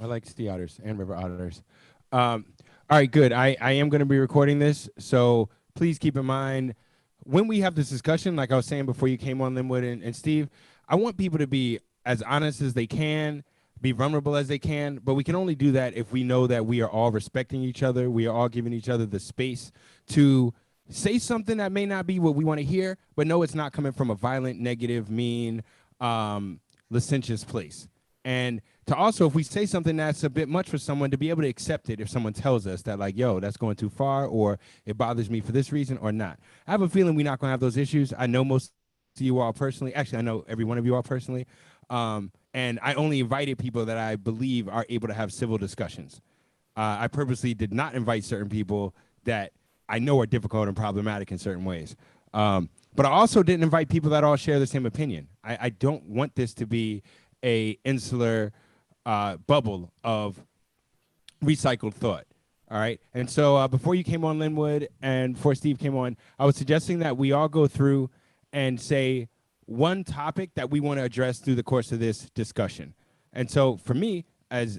I like sea otters and river otters. All right, good. I am going to be recording this, so please keep in mind when we have this discussion, like I was saying before you came on, Linwood and Steve, I want people to be as honest as they can, be vulnerable as they can, but we can only do that if we know that we are all respecting each other. We are all giving each other the space to say something that may not be what we want to hear, but no, it's not coming from a violent, negative, mean, licentious place. And to also, if we say something that's a bit much for someone, to be able to accept it if someone tells us that, like, yo, that's going too far, or it bothers me for this reason or not. I have a feeling we're not going to have those issues. I know most of you all personally. Actually, I know every one of you all personally. And I only invited people that I believe are able to have civil discussions. I purposely did not invite certain people that I know are difficult and problematic in certain ways. But I also didn't invite people that all share the same opinion. I don't want this to be a insular bubble of recycled thought. All right. And so before you came on, Linwood, and before Steve came on, I was suggesting that we all go through and say one topic that we want to address through the course of this discussion. And so for me, as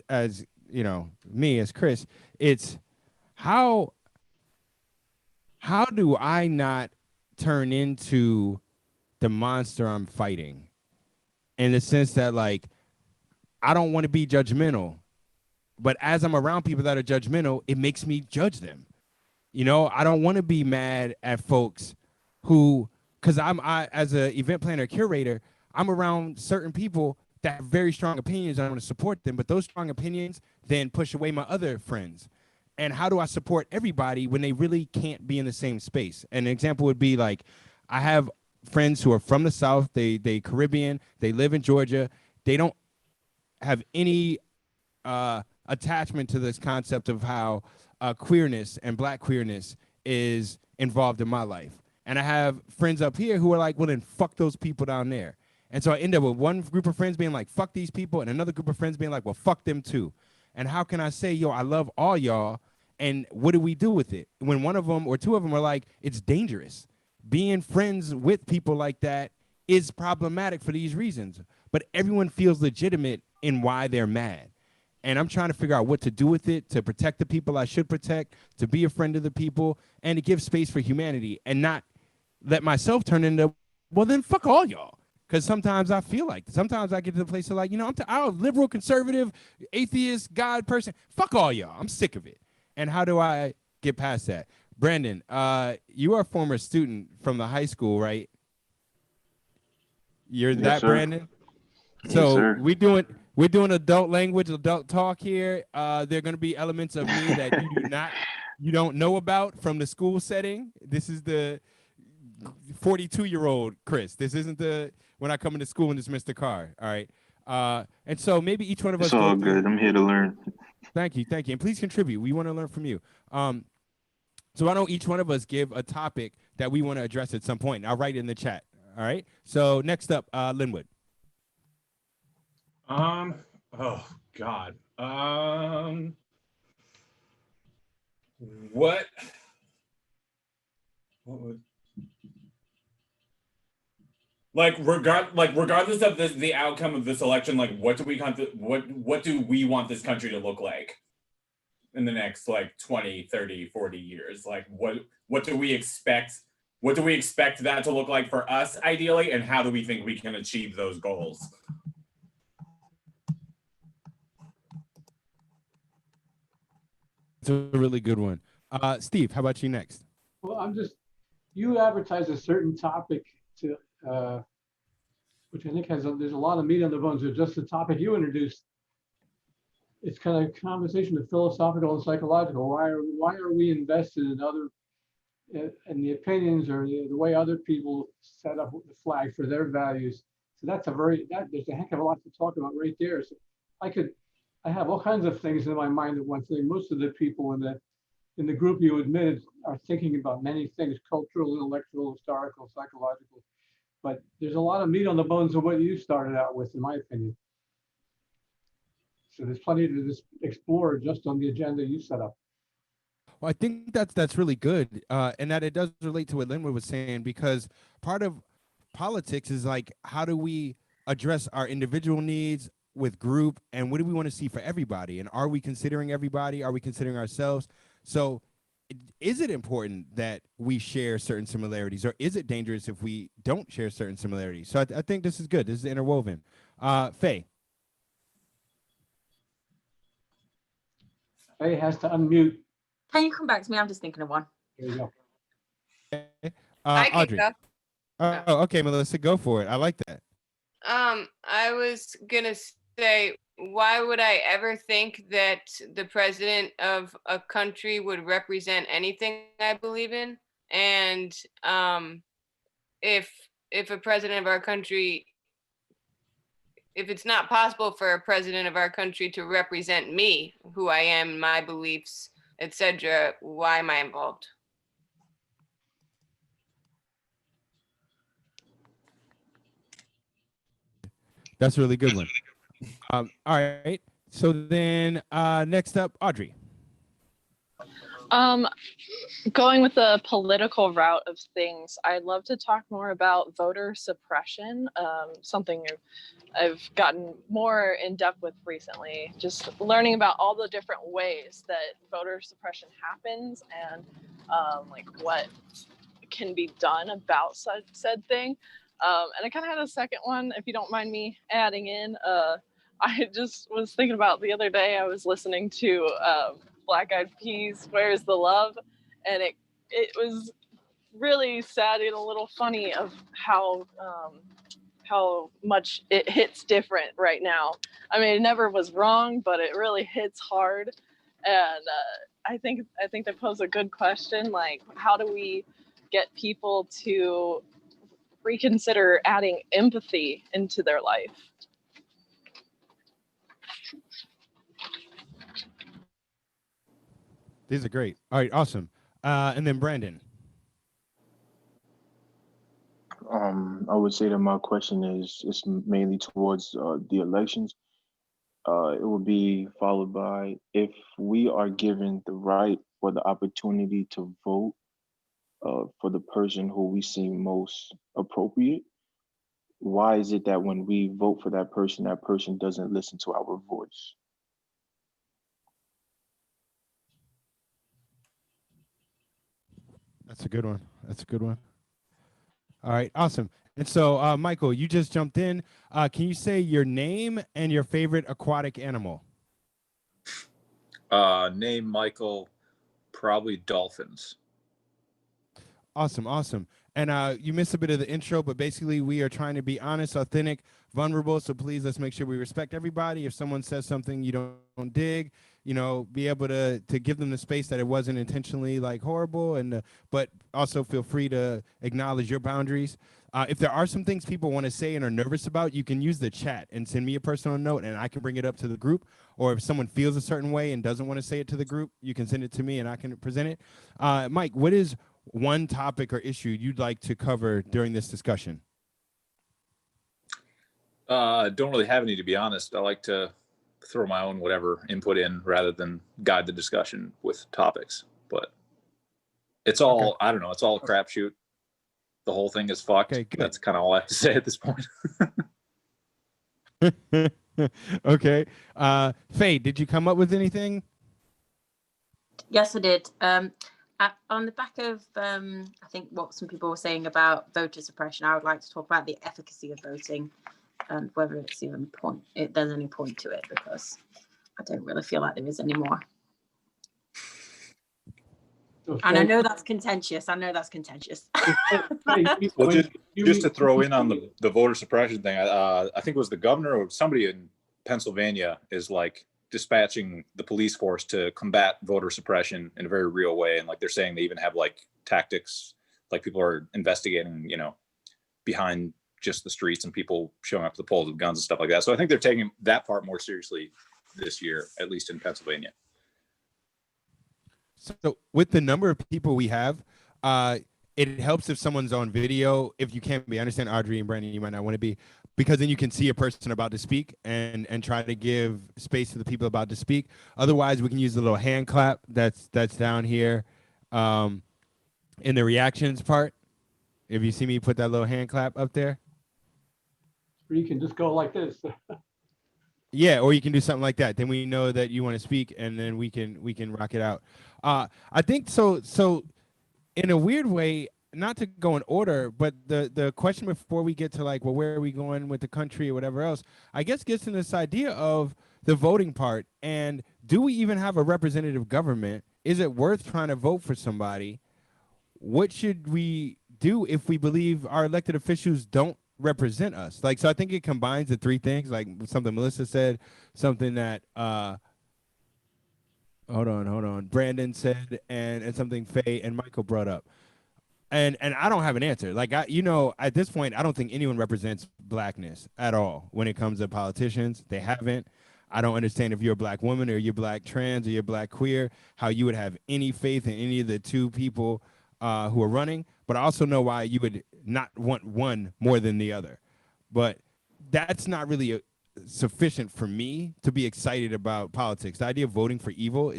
you know, me as Chris, it's how do I not turn into the monster I'm fighting? In the sense that, like, I don't want to be judgmental, but as I'm around people that are judgmental, it makes me judge them. You know, I don't want to be mad at folks who, because I as an event planner curator, I'm around certain people that have very strong opinions. I want to support them, but those strong opinions then push away my other friends. And how do I support everybody when they really can't be in the same space? An example would be like, I have friends who are from the South. They Caribbean. They live in Georgia. They don't have any attachment to this concept of how queerness and black queerness is involved in my life. And I have friends up here who are like, well, then fuck those people down there. And so I end up with one group of friends being like, fuck these people, and another group of friends being like, well, fuck them too. And how can I say, yo, I love all y'all, and what do we do with it? When one of them or two of them are like, it's dangerous. Being friends with people like that is problematic for these reasons. But everyone feels legitimate in why they're mad. And I'm trying to figure out what to do with it, to protect the people I should protect, to be a friend of the people, and to give space for humanity and not let myself turn into, well, then fuck all y'all. Because sometimes I feel like, sometimes I get to the place of like, you know, I'm a liberal, conservative, atheist, God person. Fuck all y'all. I'm sick of it. And how do I get past that? Brandon, you are a former student from the high school, right? You're Yes, that sir. Brandon? Yes, So sir. we're doing adult language, adult talk here. There are going to be elements of me that you don't know about from the school setting. This is the 42-year-old Chris. This isn't the when I come into school and dismiss the car. All right. And so maybe each one of It's us go all through. good. I'm here to learn. Thank you, and please contribute. We want to learn from you. So why don't each one of us give a topic that we want to address at some point? I'll write it in the chat. All right. So next up, Linwood. Um. Oh God. What? What would regardless of the outcome of this election, like what do we want this country to look like in the next like 20, 30, 40 years? Like what do we expect? What do we expect that to look like for us ideally, and how do we think we can achieve those goals? It's a really good one. Steve, how about you next? Well, you advertise a certain topic to, uh, which I think there's a lot of meat on the bones. But just the topic you introduced, it's kind of a conversation of philosophical and psychological. Why are we invested in other, in the opinions or the way other people set up the flag for their values? So there's a heck of a lot to talk about right there. So I could, I have all kinds of things in my mind at one thing. Most of the people in the group you admitted are thinking about many things: cultural, intellectual, historical, psychological. But there's a lot of meat on the bones of what you started out with, in my opinion. So there's plenty to just explore just on the agenda you set up. Well, I think that's really good, and that it does relate to what Linwood was saying, because part of politics is like, how do we address our individual needs, with group, and what do we want to see for everybody? And are we considering everybody? Are we considering ourselves? So is it important that we share certain similarities, or is it dangerous if we don't share certain similarities? So I think this is good. This is interwoven. Faye. Faye has to unmute. Can you come back to me? I'm just thinking of one. There you go. I can Audrey. go. Oh, okay, Melissa, go for it. I like that. I was gonna say, why would I ever think that the president of a country would represent anything I believe in? And if a president of our country, if it's not possible for a president of our country to represent me, who I am, my beliefs, etc., why am I involved? That's a really good one. All right. So then next up, Audrey. Going with the political route of things, I'd love to talk more about voter suppression, something I've gotten more in depth with recently, just learning about all the different ways that voter suppression happens and like what can be done about said thing. And I kind of had a second one, if you don't mind me adding in. I just was thinking about the other day, I was listening to Black Eyed Peas, Where's the Love? And it was really sad and a little funny of how much it hits different right now. I mean, it never was wrong, but it really hits hard. And I think they pose a good question, like, how do we get people to reconsider adding empathy into their life? These are great. All right, awesome. And then Brandon. I would say that my question is mainly towards the elections. It would be followed by, if we are given the right or the opportunity to vote for the person who we seem most appropriate, why is it that when we vote for that person doesn't listen to our voice? That's a good one. That's a good one. All right, awesome. And so, Michael, you just jumped in. Can you say your name and your favorite aquatic animal? Name Michael, probably dolphins. Awesome, awesome. And you missed a bit of the intro, but basically we are trying to be honest, authentic, vulnerable. So please, let's make sure we respect everybody. If someone says something you don't dig, you know, be able to give them the space that it wasn't intentionally like horrible, and but also feel free to acknowledge your boundaries. If there are some things people want to say and are nervous about, you can use the chat and send me a personal note, and I can bring it up to the group. Or if someone feels a certain way and doesn't want to say it to the group, you can send it to me and I can present it. Mike, what is one topic or issue you'd like to cover during this discussion? Don't really have any, to be honest. I like to throw my own whatever input in rather than guide the discussion with topics. But it's all, okay. I don't know, it's all a crapshoot. The whole thing is fucked. Okay, that's kind of all I have to say at this point. Okay. Faye, did you come up with anything? Yes, I did. On the back of, I think what some people were saying about voter suppression, I would like to talk about the efficacy of voting and whether it's even there's any point to it, because I don't really feel like there is anymore. And I know that's contentious. Well, just to throw in on the voter suppression thing, I think it was the governor or somebody in Pennsylvania is like dispatching the police force to combat voter suppression in a very real way. And like they're saying they even have like tactics, like people are investigating, you know, behind just the streets and people showing up to the polls with guns and stuff like that. So I think they're taking that part more seriously this year, at least in Pennsylvania. So with the number of people we have, it helps if someone's on video. If you can't be, I understand Audrey and Brandon, you might not want to be, because then you can see a person about to speak and try to give space to the people about to speak. Otherwise, we can use the little hand clap that's down here in the reactions part. If you see me put that little hand clap up there. Or you can just go like this. Yeah, or you can do something like that. Then we know that you want to speak, and then we can rock it out. I think so. So in a weird way, not to go in order, but the question before we get to like, well, where are we going with the country or whatever else, I guess gets in this idea of the voting part. And do we even have a representative government? Is it worth trying to vote for somebody? What should we do if we believe our elected officials don't represent us? Like, so I think it combines the three things, like something Melissa said, something that hold on, Brandon said, and something Faye and Michael brought up. And I don't have an answer. Like, at this point, I don't think anyone represents blackness at all when it comes to politicians. They haven't. I don't understand if you're a black woman or you're black trans or you're black queer, how you would have any faith in any of the two people who are running. But I also know why you would not want one more than the other. But that's not really sufficient for me to be excited about politics. The idea of voting for evil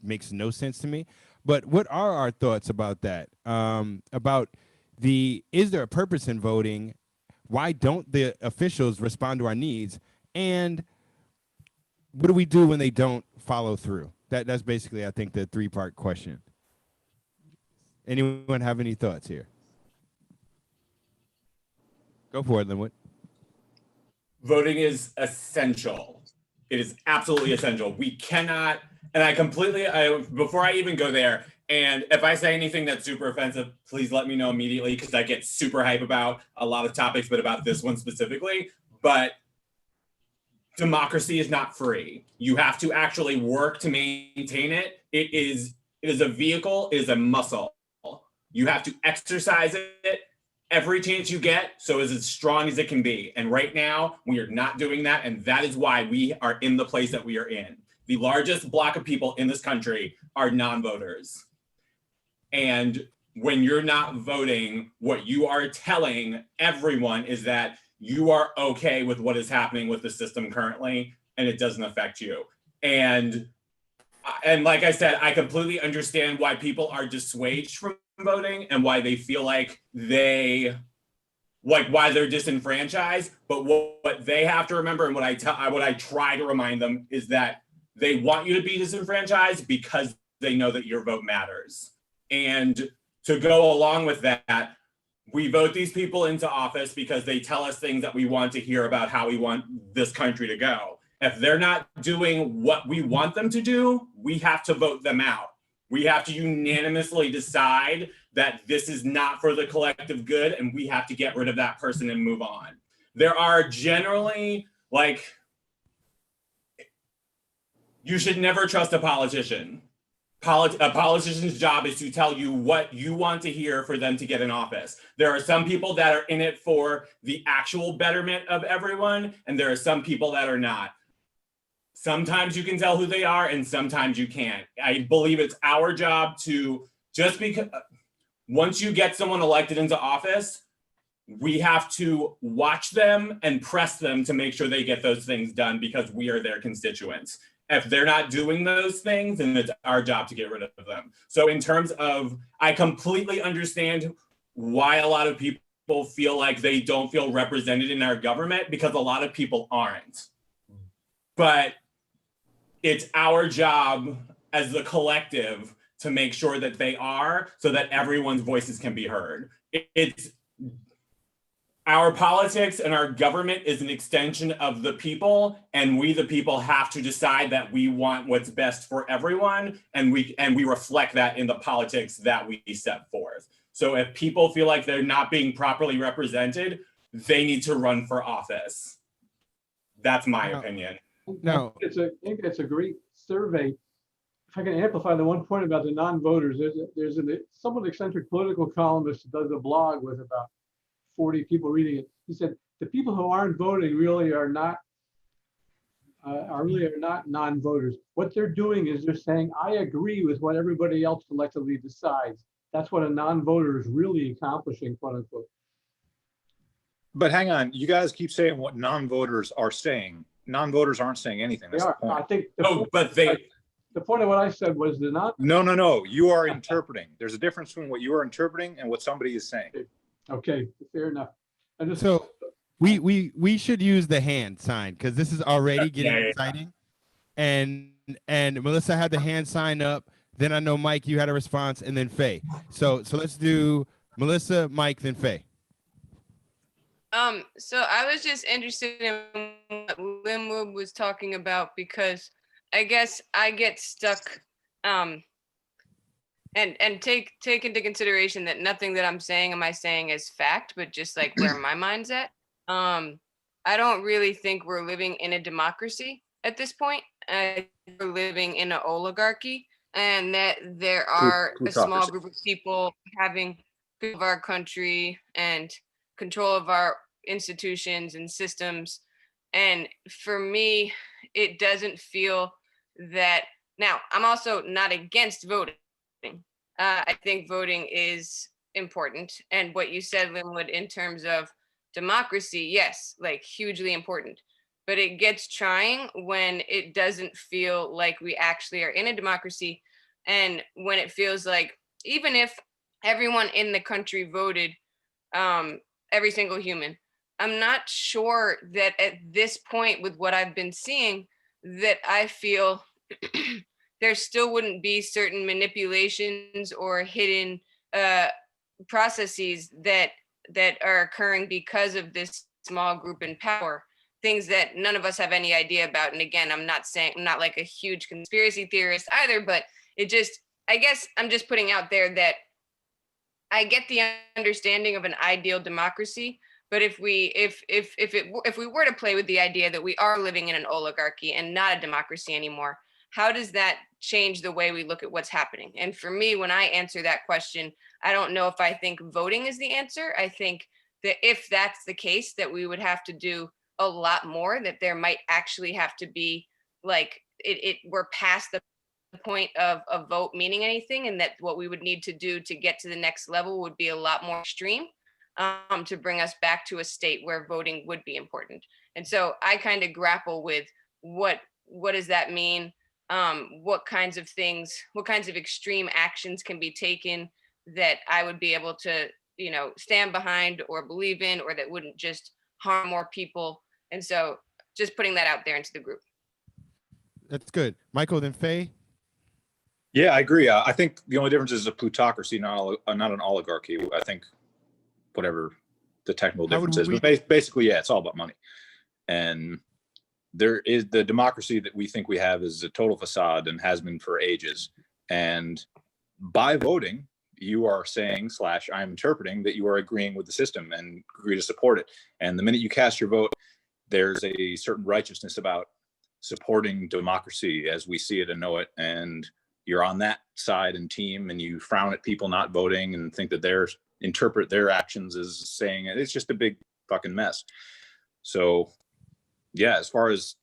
makes no sense to me. But what are our thoughts about that? About is there a purpose in voting? Why don't the officials respond to our needs? And what do we do when they don't follow through? That's basically, I think, the three-part question. Anyone have any thoughts here? Go for it, Linwood. Voting is essential. It is absolutely essential. We cannot, and before I even go there, and if I say anything that's super offensive, please let me know immediately, because I get super hype about a lot of topics, but about this one specifically. But democracy is not free. You have to actually work to maintain it. It is a vehicle, it is a muscle. You have to exercise it every chance you get, so it's as strong as it can be. And right now, we are not doing that, and that is why we are in the place that we are in. The largest block of people in this country are non-voters. And when you're not voting, what you are telling everyone is that you are okay with what is happening with the system currently, and it doesn't affect you. And like I said, I completely understand why people are dissuaded from voting and why they feel like why they're disenfranchised. But what they have to remember, and what I try to remind them, is that they want you to be disenfranchised because they know that your vote matters. And to go along with that, we vote these people into office because they tell us things that we want to hear about how we want this country to go. If they're not doing what we want them to do, we have to vote them out. We have to unanimously decide that this is not for the collective good, and we have to get rid of that person and move on. There are generally, you should never trust a politician. A politician's job is to tell you what you want to hear for them to get in office. There are some people that are in it for the actual betterment of everyone, and there are some people that are not. Sometimes you can tell who they are, and sometimes you can't. I believe it's our job to, just because once you get someone elected into office, we have to watch them and press them to make sure they get those things done, because we are their constituents. If they're not doing those things, then it's our job to get rid of them. So in terms of, I completely understand why a lot of people feel like they don't feel represented in our government, because a lot of people aren't. But it's our job as the collective to make sure that they are, so that everyone's voices can be heard. It's our politics, and our government is an extension of the people, and we the people have to decide that we want what's best for everyone, and we reflect that in the politics that we set forth. So if people feel like they're not being properly represented, they need to run for office. That's my opinion. No, I think it's a great survey. If I can amplify the one point about the non-voters, there's a somewhat eccentric political columnist who does a blog with about 40 people reading it. He said the people who aren't voting really are not non-voters. What they're doing is they're saying, I agree with what everybody else collectively decides. That's what a non-voter is really accomplishing, quote unquote. But hang on, you guys keep saying what non-voters are saying. Non-voters aren't saying anything. That's They the are. point. I think the point of what I said was the non. No. You are interpreting. There's a difference between what you are interpreting and what somebody is saying. Okay, fair enough. we should use the hand sign because this is already getting Yeah. exciting. And Melissa had the hand sign up. Then I know Mike, you had a response, and then Faye. So let's do Melissa, Mike, then Faye. So I was just interested in what Linwood was talking about because I guess I get stuck and take into consideration that nothing that I'm saying am I saying as fact, but just like where my mind's at. I don't really think we're living in a democracy at this point. We're living in an oligarchy, and that there are a small group of people having control of our country and control of our institutions and systems. And for me, it doesn't feel that. Now, I'm also not against voting. I think voting is important. And what you said, Linwood, in terms of democracy, yes, like hugely important. But it gets trying when it doesn't feel like we actually are in a democracy. And when it feels like, even if everyone in the country voted, every single human, I'm not sure that at this point, with what I've been seeing, that I feel there still wouldn't be certain manipulations or hidden processes that are occurring because of this small group in power, things that none of us have any idea about. And again, I'm not like a huge conspiracy theorist either, but I guess I'm just putting out there that I get the understanding of an ideal democracy, but if we were to play with the idea that we are living in an oligarchy and not a democracy anymore, how does that change the way we look at what's happening? And for me, when I answer that question, I don't know if I think voting is the answer. I think that if that's the case, that we would have to do a lot more, that there might actually have to be like we're past the point of a vote meaning anything, and that what we would need to do to get to the next level would be a lot more extreme, to bring us back to a state where voting would be important. And so I kind of grapple with what does that mean? What kinds of extreme actions can be taken that I would be able to, stand behind or believe in, or that wouldn't just harm more people. And so just putting that out there into the group. That's good. Michael, then Faye. Yeah, I agree. I think the only difference is a plutocracy, not an oligarchy. I think whatever the technical difference is, but basically, yeah, it's all about money. And there is the democracy that we think we have is a total facade and has been for ages. And by voting, you are saying / I'm interpreting that you are agreeing with the system and agree to support it. And the minute you cast your vote, there's a certain righteousness about supporting democracy as we see it and know it. And you're on that side and team, and you frown at people not voting and think that interpret their actions as saying it's just a big fucking mess. So yeah, as far as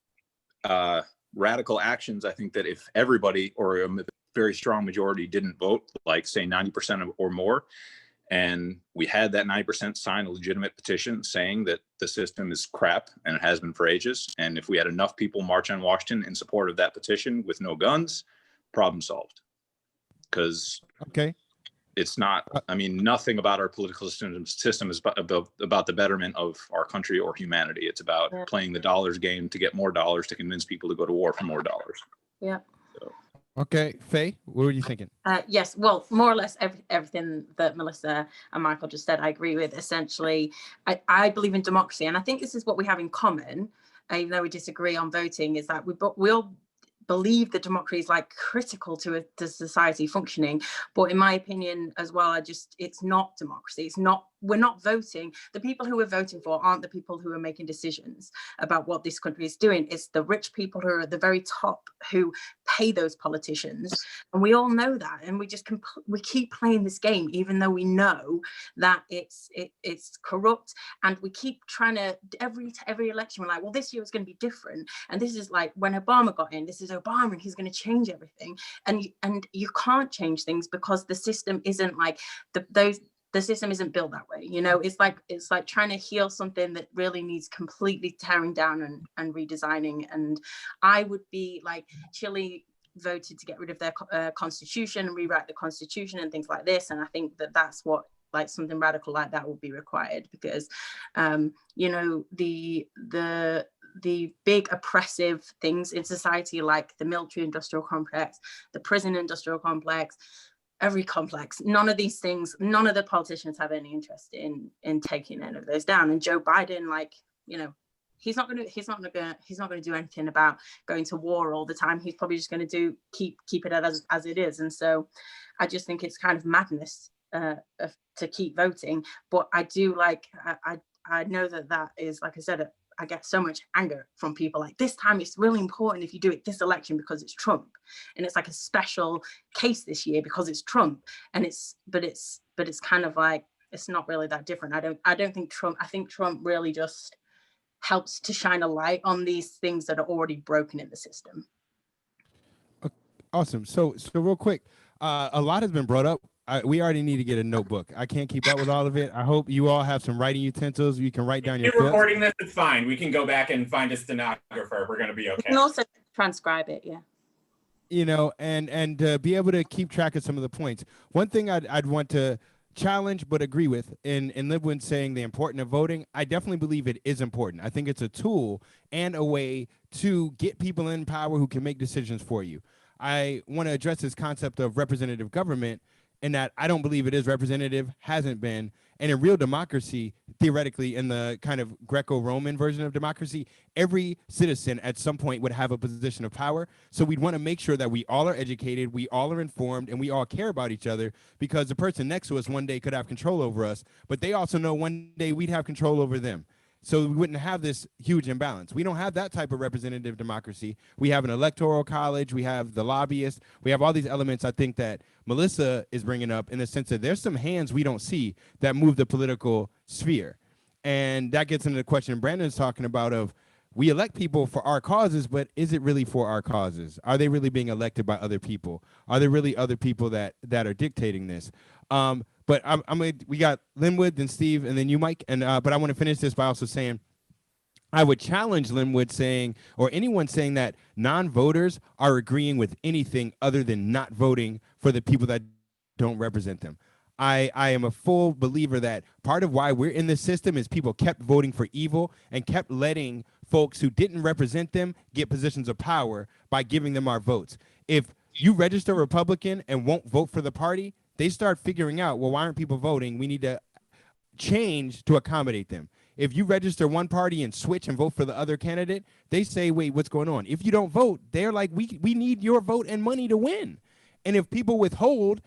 radical actions, I think that if everybody or a very strong majority didn't vote, like say 90% or more, and we had that 90% sign a legitimate petition saying that the system is crap and it has been for ages, and if we had enough people march on Washington in support of that petition with no guns, problem solved. Because it's not, nothing about our political system is about the betterment of our country or humanity. It's about playing the dollars game to get more dollars to convince people to go to war for more dollars. Yeah. So. Okay, Faye, what were you thinking? Yes, well, more or less everything that Melissa and Michael just said, I agree with. Essentially, I believe in democracy, and I think this is what we have in common, even though we disagree on voting, is that we all believe that democracy is like critical to society functioning. But in my opinion as well, it's not democracy. We're not voting. The people who we're voting for aren't the people who are making decisions about what this country is doing. It's the rich people who are at the very top who pay those politicians. And we all know that. And we keep playing this game, even though we know that it's corrupt. And we keep trying to, every election, we're like, well, this year is going to be different. And this is like when Obama got in, this is Obama and he's going to change everything. And you can't change things because the system isn't like the system isn't built that way. It's like trying to heal something that really needs completely tearing down and redesigning. And I would be like, Chile voted to get rid of their constitution and rewrite the constitution and things like this. And I think that that's what like something radical like that would be required, because you know, the big oppressive things in society, like the military industrial complex, the prison industrial complex, every complex, none of these things, none of the politicians have any interest in taking any of those down. And Joe Biden, like, you know, he's not going to do anything about going to war all the time. He's probably just going to keep it as it is. And so I just think it's kind of madness to keep voting. But I do like, I know that is, like I said, I get so much anger from people like, this time it's really important if you do it this election because it's Trump, and it's like a special case this year because it's Trump. And it's kind of like, it's not really that different. I don't think Trump, I think Trump really just helps to shine a light on these things that are already broken in the system. Awesome. So real quick, a lot has been brought up. We already need to get a notebook. I can't keep up with all of it. I hope you all have some writing utensils. You can write down your If you're thoughts. recording this, it's fine. We can go back and find a stenographer. We're going to be okay. You can also transcribe it, yeah. You know, and be able to keep track of some of the points. One thing I'd want to challenge but agree with in Linwood saying the importance of voting, I definitely believe it is important. I think it's a tool and a way to get people in power who can make decisions for you. I want to address this concept of representative government, in that I don't believe it is representative, hasn't been. And in real democracy, theoretically, in the kind of Greco-Roman version of democracy, every citizen at some point would have a position of power. So we'd want to make sure that we all are educated, we all are informed, and we all care about each other, because the person next to us one day could have control over us, but they also know one day we'd have control over them. So we wouldn't have this huge imbalance. We don't have that type of representative democracy. We have an electoral college. We have the lobbyists. We have all these elements I think that Melissa is bringing up, in the sense that there's some hands we don't see that move the political sphere. And that gets into the question Brandon's talking about of, we elect people for our causes, but is it really for our causes? Are they really being elected by other people? Are there really other people that are dictating this? But we got Linwood, then Steve, and then you, Mike. And but I want to finish this by also saying, I would challenge Linwood saying, or anyone saying, that non-voters are agreeing with anything other than not voting for the people that don't represent them. I am a full believer that part of why we're in this system is people kept voting for evil and kept letting folks who didn't represent them get positions of power by giving them our votes. If you register Republican and won't vote for the party, they start figuring out, well, why aren't people voting? We need to change to accommodate them. If you register one party and switch and vote for the other candidate, they say, wait, what's going on? If you don't vote, they're like, we need your vote and money to win. And if people withhold,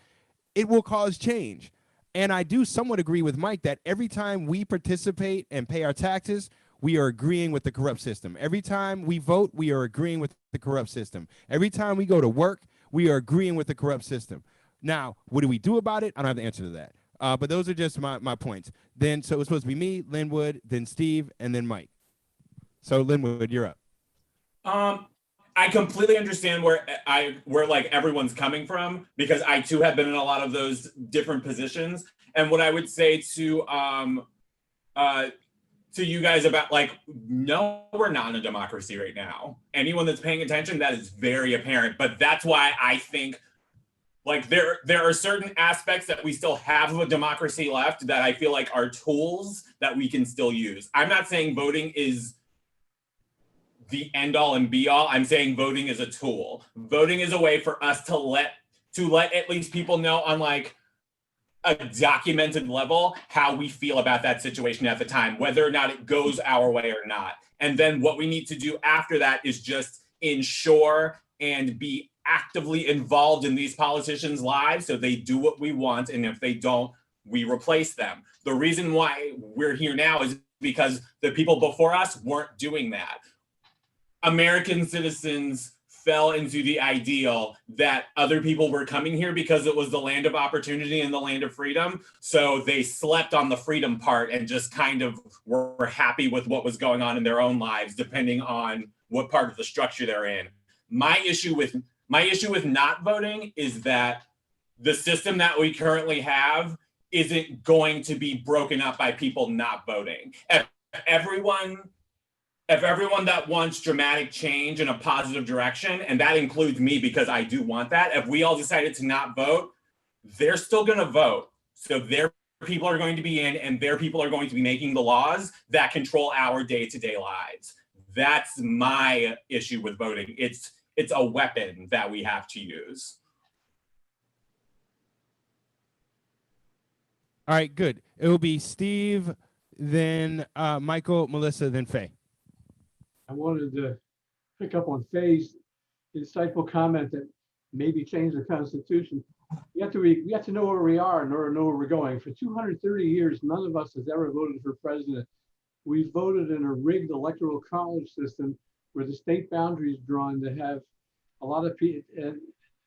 it will cause change. And I do somewhat agree with Mike that every time we participate and pay our taxes, we are agreeing with the corrupt system. Every time we vote, we are agreeing with the corrupt system. Every time we go to work, we are agreeing with the corrupt system. Now, what do we do about it? I don't have the answer to that. But those are just my points. Then, so it's supposed to be me, Linwood, then Steve, and then Mike. So Linwood, you're up. I completely understand where like everyone's coming from, because I too have been in a lot of those different positions. And what I would say to you guys about, like, no, we're not in a democracy right now. Anyone that's paying attention, that is very apparent. But that's why I think, like, there are certain aspects that we still have of a democracy left that I feel like are tools that we can still use. I'm not saying voting is the end all and be all. I'm saying voting is a tool. Voting is a way for us to let at least people know on, like, a documented level how we feel about that situation at the time, whether or not it goes our way or not. And then what we need to do after that is just ensure and be actively involved in these politicians' lives so they do what we want, and if they don't, we replace them. The reason why we're here now is because the people before us weren't doing that. American citizens fell into the ideal that other people were coming here because it was the land of opportunity and the land of freedom. So they slept on the freedom part and just kind of were happy with what was going on in their own lives, depending on what part of the structure they're in. My issue with not voting is that the system that we currently have isn't going to be broken up by people not voting. If everyone that wants dramatic change in a positive direction, and that includes me because I do want that, if we all decided to not vote, they're still going to vote. So they're people are going to be in, and their people are going to be making the laws that control our day-to-day lives. That's my issue with voting. It's a weapon that we have to use. All right, good. It will be Steve, then Michael, Melissa, then Faye. I wanted to pick up on Faye's insightful comment that maybe change the Constitution. We have to know where we are in order to know where we're going. For 230 years, none of us has ever voted for president. We voted in a rigged electoral college system where the state boundaries drawn to have a lot of people,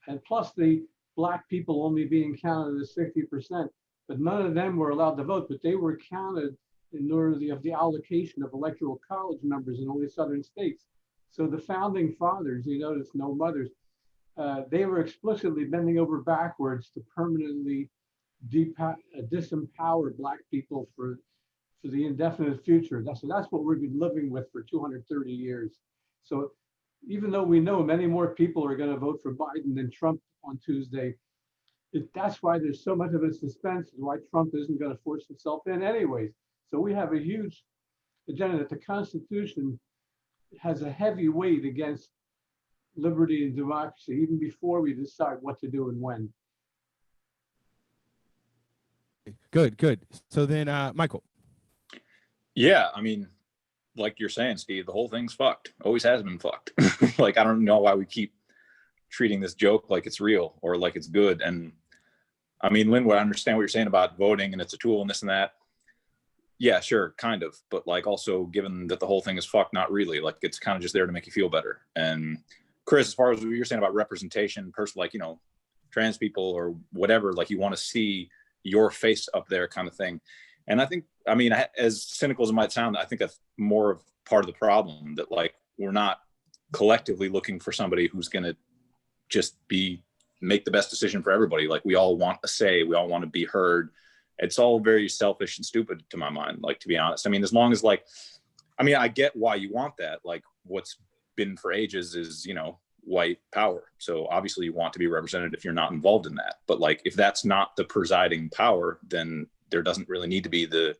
and plus the Black people only being counted as 60%, but none of them were allowed to vote, but they were counted in order of the allocation of electoral college members in only southern states. So the founding fathers, you notice no mothers, they were explicitly bending over backwards to permanently disempower Black people for the indefinite future. That's what we've been living with for 230 years. So even though we know many more people are going to vote for Biden than Trump on Tuesday, that's why there's so much of a suspense, and why Trump isn't going to force himself in anyways. So we have a huge agenda that the Constitution has a heavy weight against liberty and democracy, even before we decide what to do and when. Good. So then, Michael. Yeah, I mean, like you're saying, Steve, the whole thing's fucked. Always has been fucked. Like, I don't know why we keep treating this joke like it's real or like it's good. And I mean, Linwood, I understand what you're saying about voting and it's a tool and this and that. Yeah, sure, kind of. But like, also, given that the whole thing is fucked, not really. Like, it's kind of just there to make you feel better. And Chris, as far as what you're saying about representation, like, you know, trans people or whatever, like, you want to see your face up there kind of thing. And I think, I mean, as cynical as it might sound, I think that's more of part of the problem, that like, we're not collectively looking for somebody who's going to just make the best decision for everybody. Like, we all want a say, we all want to be heard. It's all very selfish and stupid to my mind, like, to be honest. I mean, as long as like, I mean, I get why you want that. Like, what's been for ages is, you know, white power. So obviously you want to be represented if you're not involved in that. But like, if that's not the presiding power, then there doesn't really need to be the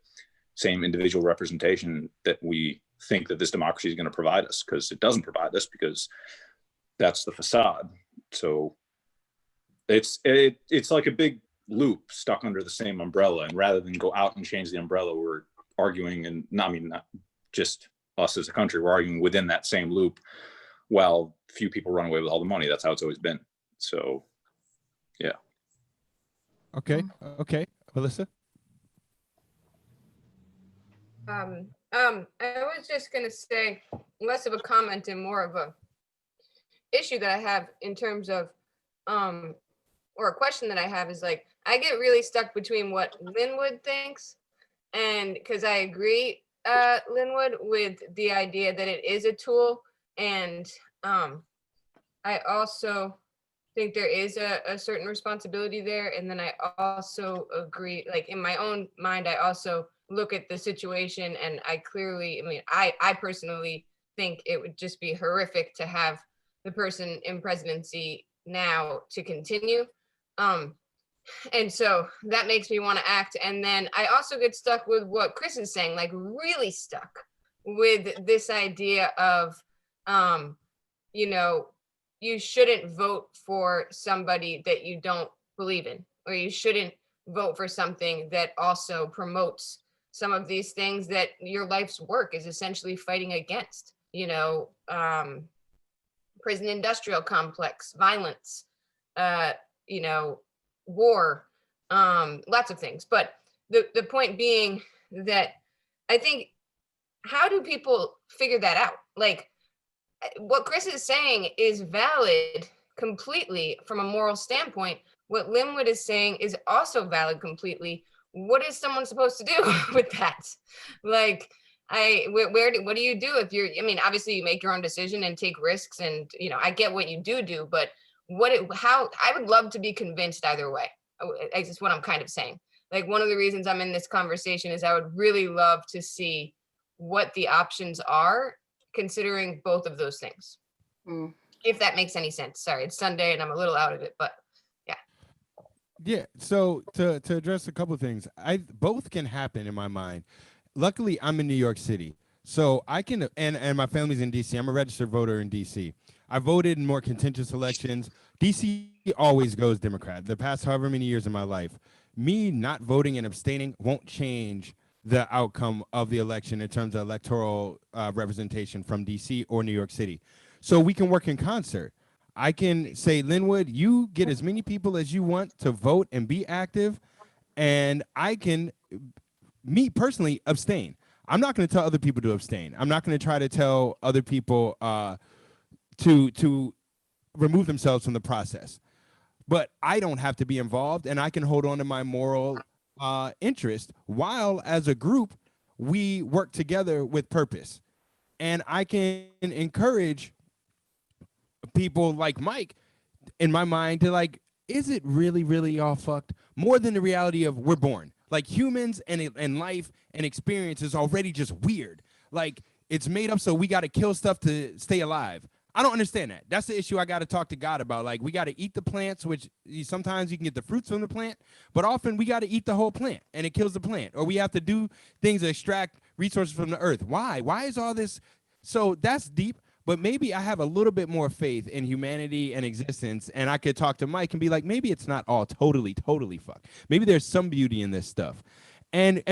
same individual representation that we think that this democracy is going to provide us, because it doesn't provide us, because that's the facade. So it's like a big loop stuck under the same umbrella, and rather than go out and change the umbrella, we're arguing, and not just us as a country, we're arguing within that same loop, while few people run away with all the money. That's how it's always been. So yeah. Okay, Melissa. I was just gonna say, less of a comment and more of a issue that I have in terms of or a question that I have is, like, I get really stuck between what Linwood thinks, and because I agree, Linwood, with the idea that it is a tool, and I also think there is a certain responsibility there. And then I also agree, like, in my own mind, I also look at the situation, and I personally think it would just be horrific to have the person in presidency now to continue. And so that makes me want to act. And then I also get stuck with what Chris is saying, like, really stuck with this idea of, you know, you shouldn't vote for somebody that you don't believe in, or you shouldn't vote for something that also promotes some of these things that your life's work is essentially fighting against, you know, prison industrial complex, violence, you know, war, lots of things. But the point being that I think, how do people figure that out? Like, what Chris is saying is valid completely from a moral standpoint. What Linwood is saying is also valid completely. What is someone supposed to do with that? Like, what do you do if you're, I mean, obviously you make your own decision and take risks, and, you know, I get what you do, but how, I would love to be convinced either way. It's just what I'm kind of saying. Like, one of the reasons I'm in this conversation is I would really love to see what the options are, considering both of those things. If that makes any sense. Sorry, it's Sunday and I'm a little out of it, but yeah. Yeah. So to address a couple of things, both can happen in my mind. Luckily, I'm in New York City, so I can and my family's in DC. I'm a registered voter in DC. I voted in more contentious elections. DC always goes Democrat. The past however many years of my life, me not voting and abstaining won't change the outcome of the election in terms of electoral representation from DC or New York City. So we can work in concert. I can say, Linwood, you get as many people as you want to vote and be active, and I can, me personally, abstain. I'm not going to tell other people to abstain. I'm not going to try to tell other people to remove themselves from the process. But I don't have to be involved, and I can hold on to my moral interest while, as a group, we work together with purpose. And I can encourage people like Mike, in my mind, to like, is it really, really all fucked? More than the reality of we're born. Like humans and life and experience is already just weird. Like it's made up so we got to kill stuff to stay alive. I don't understand that. That's the issue I got to talk to God about. Like we got to eat the plants, which sometimes you can get the fruits from the plant, but often we got to eat the whole plant and it kills the plant. Or we have to do things to extract resources from the earth. Why? Why is all this? So that's deep. But maybe I have a little bit more faith in humanity and existence, and I could talk to Mike and be like, maybe it's not all totally fucked. Maybe there's some beauty in this stuff, and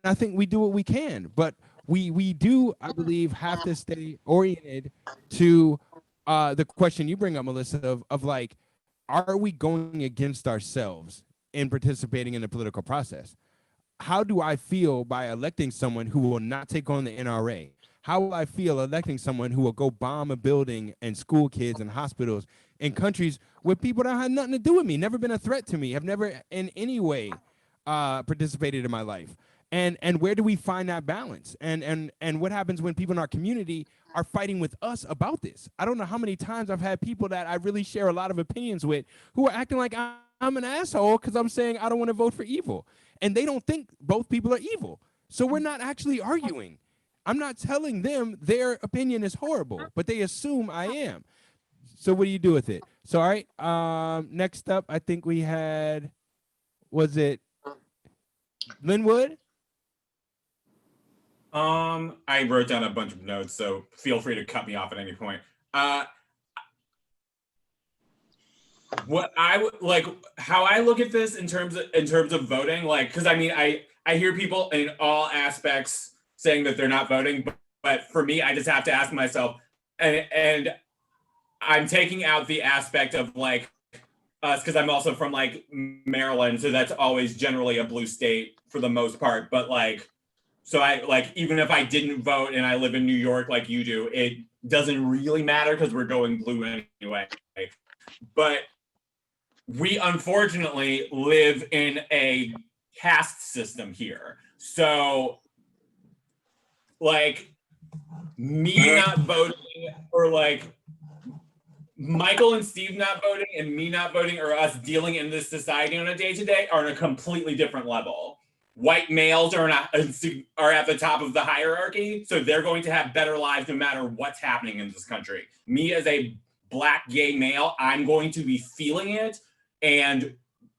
I think we do what we can, but we do, I believe, have to stay oriented to the question you bring up, Melissa, of like, are we going against ourselves in participating in the political process? How do I feel by electing someone who will not take on the NRA? How will I feel electing someone who will go bomb a building and school kids and hospitals in countries with people that have nothing to do with me, never been a threat to me, have never in any way participated in my life? And where do we find that balance? And what happens when people in our community are fighting with us about this? I don't know how many times I've had people that I really share a lot of opinions with who are acting like I'm an asshole because I'm saying I don't want to vote for evil. And they don't think both people are evil. So we're not actually arguing. I'm not telling them their opinion is horrible, but they assume I am. So what do you do with it? So, all right, next up, I think we had, was it Linwood? I wrote down a bunch of notes, so feel free to cut me off at any point. What I would like, how I look at this in terms of voting, like, because I mean, I hear people in all aspects saying that they're not voting, but for me, I just have to ask myself, and I'm taking out the aspect of like us, because I'm also from like Maryland, so that's always generally a blue state for the most part. But like, so I like, even if I didn't vote and I live in New York like you do, it doesn't really matter because we're going blue anyway. But we unfortunately live in a caste system here. So like me not voting, or like Michael and Steve not voting and me not voting, or us dealing in this society on a day-to-day are on a completely different level. White males are at the top of the hierarchy, so they're going to have better lives no matter what's happening in this country. Me as a Black gay male, I'm going to be feeling it, and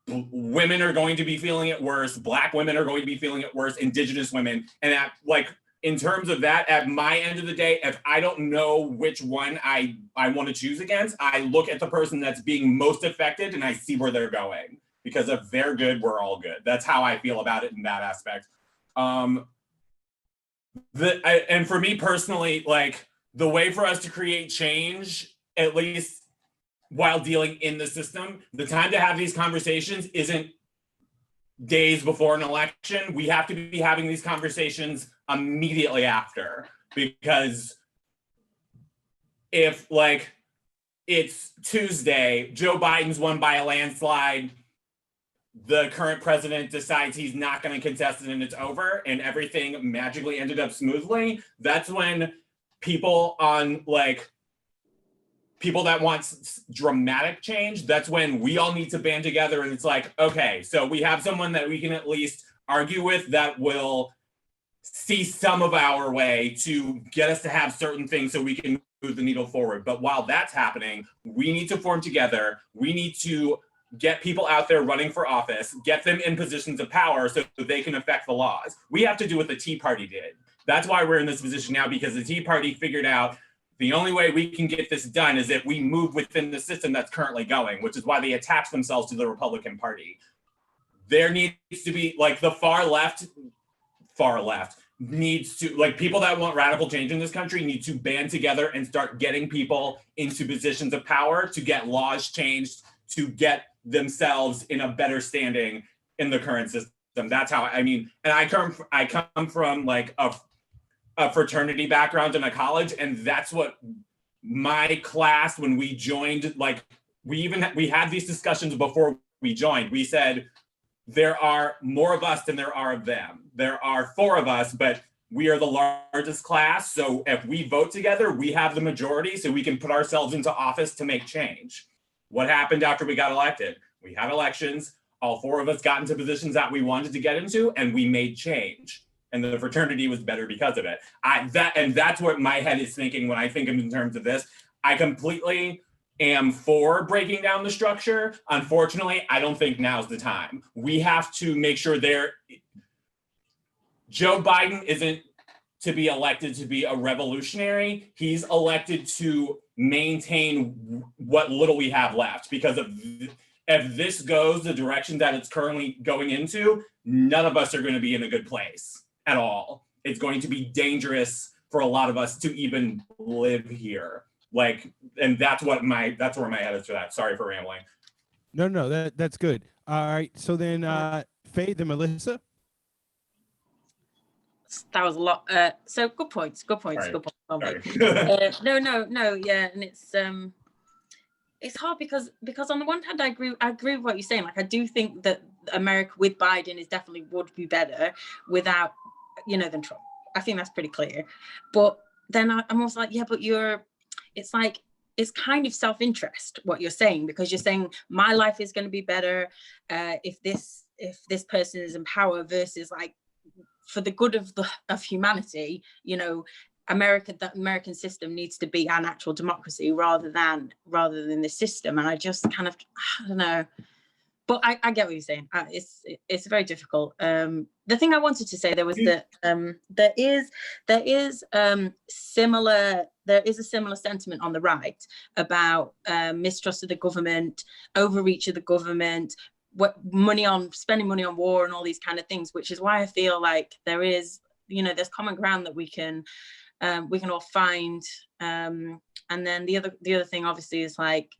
women are going to be feeling it worse. Black women are going to be feeling it worse. Indigenous women, and at like, in terms of that, at my end of the day, if I don't know which one I want to choose against, I look at the person that's being most affected and I see where they're going. Because if they're good, we're all good. That's how I feel about it in that aspect. And for me personally, like the way for us to create change, at least while dealing in the system, the time to have these conversations isn't days before an election. We have to be having these conversations immediately after, because if like it's Tuesday, Joe Biden's won by a landslide, the current president decides he's not going to contest it and it's over, and everything magically ended up smoothly, that's when people on like people that want dramatic change, that's when we all need to band together, and it's like, okay, so we have someone that we can at least argue with that will see some of our way to get us to have certain things so we can move the needle forward. But while that's happening, we need to form together. We need to get people out there running for office, get them in positions of power so they can affect the laws. We have to do what the Tea Party did. That's why we're in this position now, because the Tea Party figured out the only way we can get this done is if we move within the system that's currently going, which is why they attach themselves to the Republican Party. There needs to be, like, the far left needs to, like, people that want radical change in this country need to band together and start getting people into positions of power to get laws changed, to get themselves in a better standing in the current system. That's how, I mean, and I come from like a fraternity background in a college, and that's what my class, when we joined, like, we had these discussions before we joined. We said, there are more of us than there are of them. There are 4 of us, but we are the largest class. So if we vote together, we have the majority, so we can put ourselves into office to make change. What happened after we got elected? We had elections. All 4 of us got into positions that we wanted to get into, and we made change. And the fraternity was better because of it. That's what my head is thinking when I think in terms of this. I completely am for breaking down the structure. Unfortunately, I don't think now's the time. We have to make sure Joe Biden isn't to be elected to be a revolutionary. He's elected to maintain what little we have left, because if this goes the direction that it's currently going into, none of us are going to be in a good place at all. It's going to be dangerous for a lot of us to even live here. Like, and that's where my head is for that. Sorry for rambling. No, that's good. All right. So then Faye, then Melissa. That was a lot. So good points. Sorry. Good points. Oh, Sorry. No, yeah, and it's hard because on the one hand I agree with what you're saying. Like, I do think that America with Biden is definitely would be better without, than Trump. I think that's pretty clear. But then I'm also like, yeah, but it's like, it's kind of self-interest what you're saying, because you're saying my life is going to be better if this person is in power, versus like, for the good of humanity, the American system needs to be an actual democracy rather than the system. And I just kind of, I don't know, but I get what you're saying. It's very difficult. The thing I wanted to say there was that there is a similar sentiment on the right about mistrust of the government, overreach of the government, spending money on war and all these kind of things, which is why I feel like there is, there's common ground that we can all find. And then the other thing obviously is like,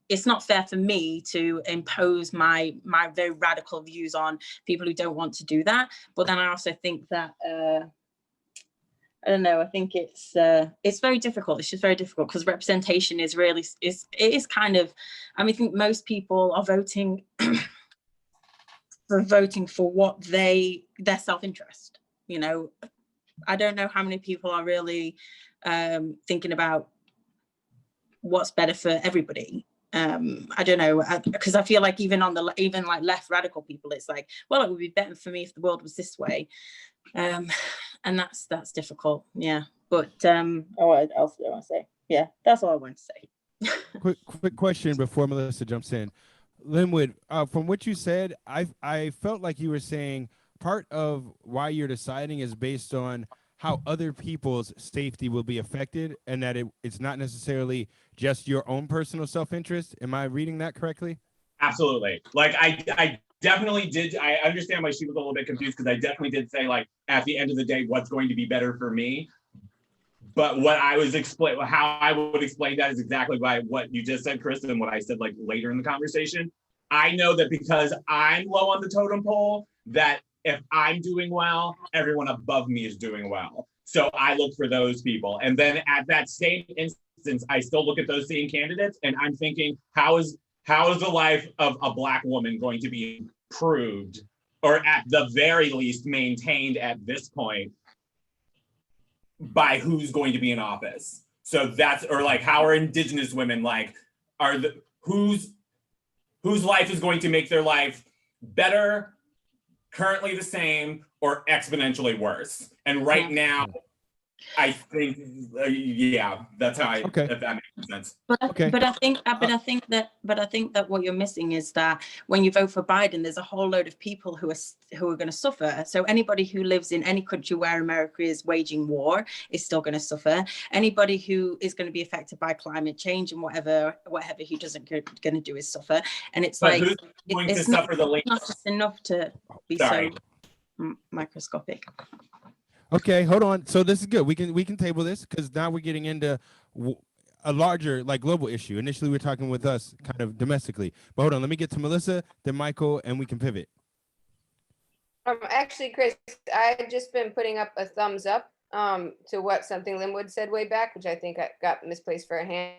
it's not fair for me to impose my very radical views on people who don't want to do that. But then I also think that I don't know. I think it's very difficult. It's just very difficult because representation is really kind of. I mean, I think most people are voting for what their self-interest. I don't know how many people are really thinking about what's better for everybody. I don't know, because I feel like even like left radical people, it's like, well, it would be better for me if the world was this way. And that's difficult, yeah. But what else do I want to say? Yeah, that's all I want to say. Quick question before Melissa jumps in. Linwood, from what you said, I felt like you were saying part of why you're deciding is based on how other people's safety will be affected, and that it's not necessarily just your own personal self-interest. Am I reading that correctly? Absolutely. Like, I definitely did. I understand why she was a little bit confused, because I definitely did say, like, at the end of the day, what's going to be better for me. But what I was how I would explain that is exactly by what you just said, Chris, and what I said like later in the conversation. I know that because I'm low on the totem pole, that if I'm doing well, everyone above me is doing well. So I look for those people. And then at that same instance, I still look at those same candidates, and I'm thinking, how is the life of a Black woman going to be improved, or at the very least maintained at this point, by who's going to be in office? So or like, how are Indigenous women, like, whose life is going to make their life better, currently the same, or exponentially worse? And right now, I think, yeah, that's how Okay. if that makes sense. But Okay. I think that what you're missing is that when you vote for Biden, there's a whole load of people who are going to suffer. So anybody who lives in any country where America is waging war is still going to suffer. Anybody who is going to be affected by climate change and whatever he doesn't going to do is suffer. And it's But like who's going to it's not, suffer the it's not least? just enough to be Sorry. so microscopic. Okay, hold on. So this is good. We can table this because now we're getting into a larger, like, global issue. Initially, we're talking with us kind of domestically. But hold on, let me get to Melissa, then Michael, and we can pivot. Actually, Chris, I had just been putting up a thumbs up to what something Linwood said way back, which I think I got misplaced for a hand.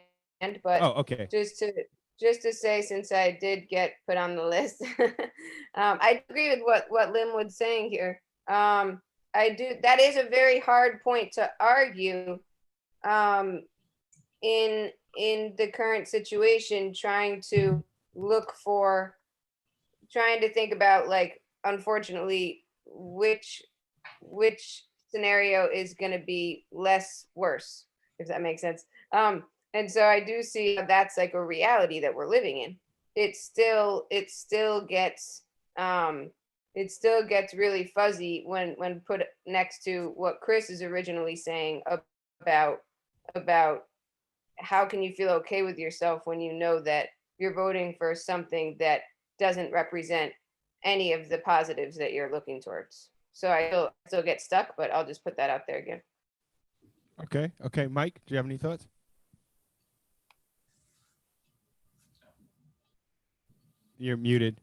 But Oh, okay. just to say, since I did get put on the list, I agree with what Linwood's saying here. I do. That is a very hard point to argue in the current situation, trying to think about, like, unfortunately, which scenario is going to be less worse, if that makes sense. And so I do see how that's like a reality that we're living in. It still gets really fuzzy when put next to what Chris is originally saying about how can you feel okay with yourself when you know that you're voting for something that doesn't represent any of the positives that you're looking towards. So I still get stuck, but I'll just put that out there again. Okay. Mike, do you have any thoughts? You're muted.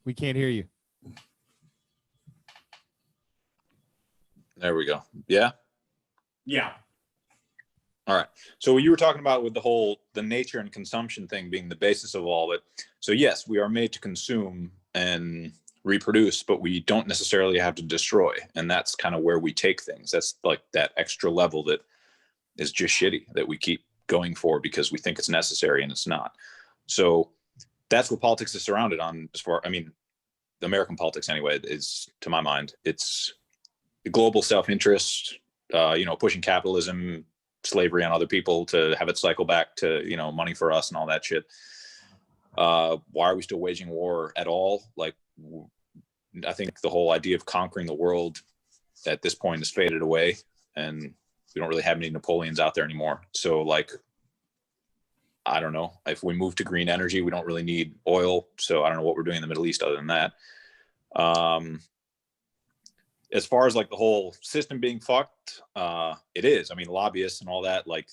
We can't hear you. There we go. Yeah. Yeah. All right. So you were talking about with the nature and consumption thing being the basis of all of it. So yes, we are made to consume and reproduce, but we don't necessarily have to destroy. And that's kind of where we take things. That's like that extra level that is just shitty that we keep going for because we think it's necessary and it's not. So that's what politics is surrounded on. The American politics anyway, is, to my mind, it's the global self-interest, pushing capitalism, slavery on other people to have it cycle back to, money for us and all that shit. Why are we still waging war at all? Like, I think the whole idea of conquering the world at this point has faded away, and we don't really have any Napoleons out there anymore. So, like, I don't know. If we move to green energy, we don't really need oil. So I don't know what we're doing in the Middle East other than that. As far as like the whole system being fucked, it is. I mean, lobbyists and all that. Like,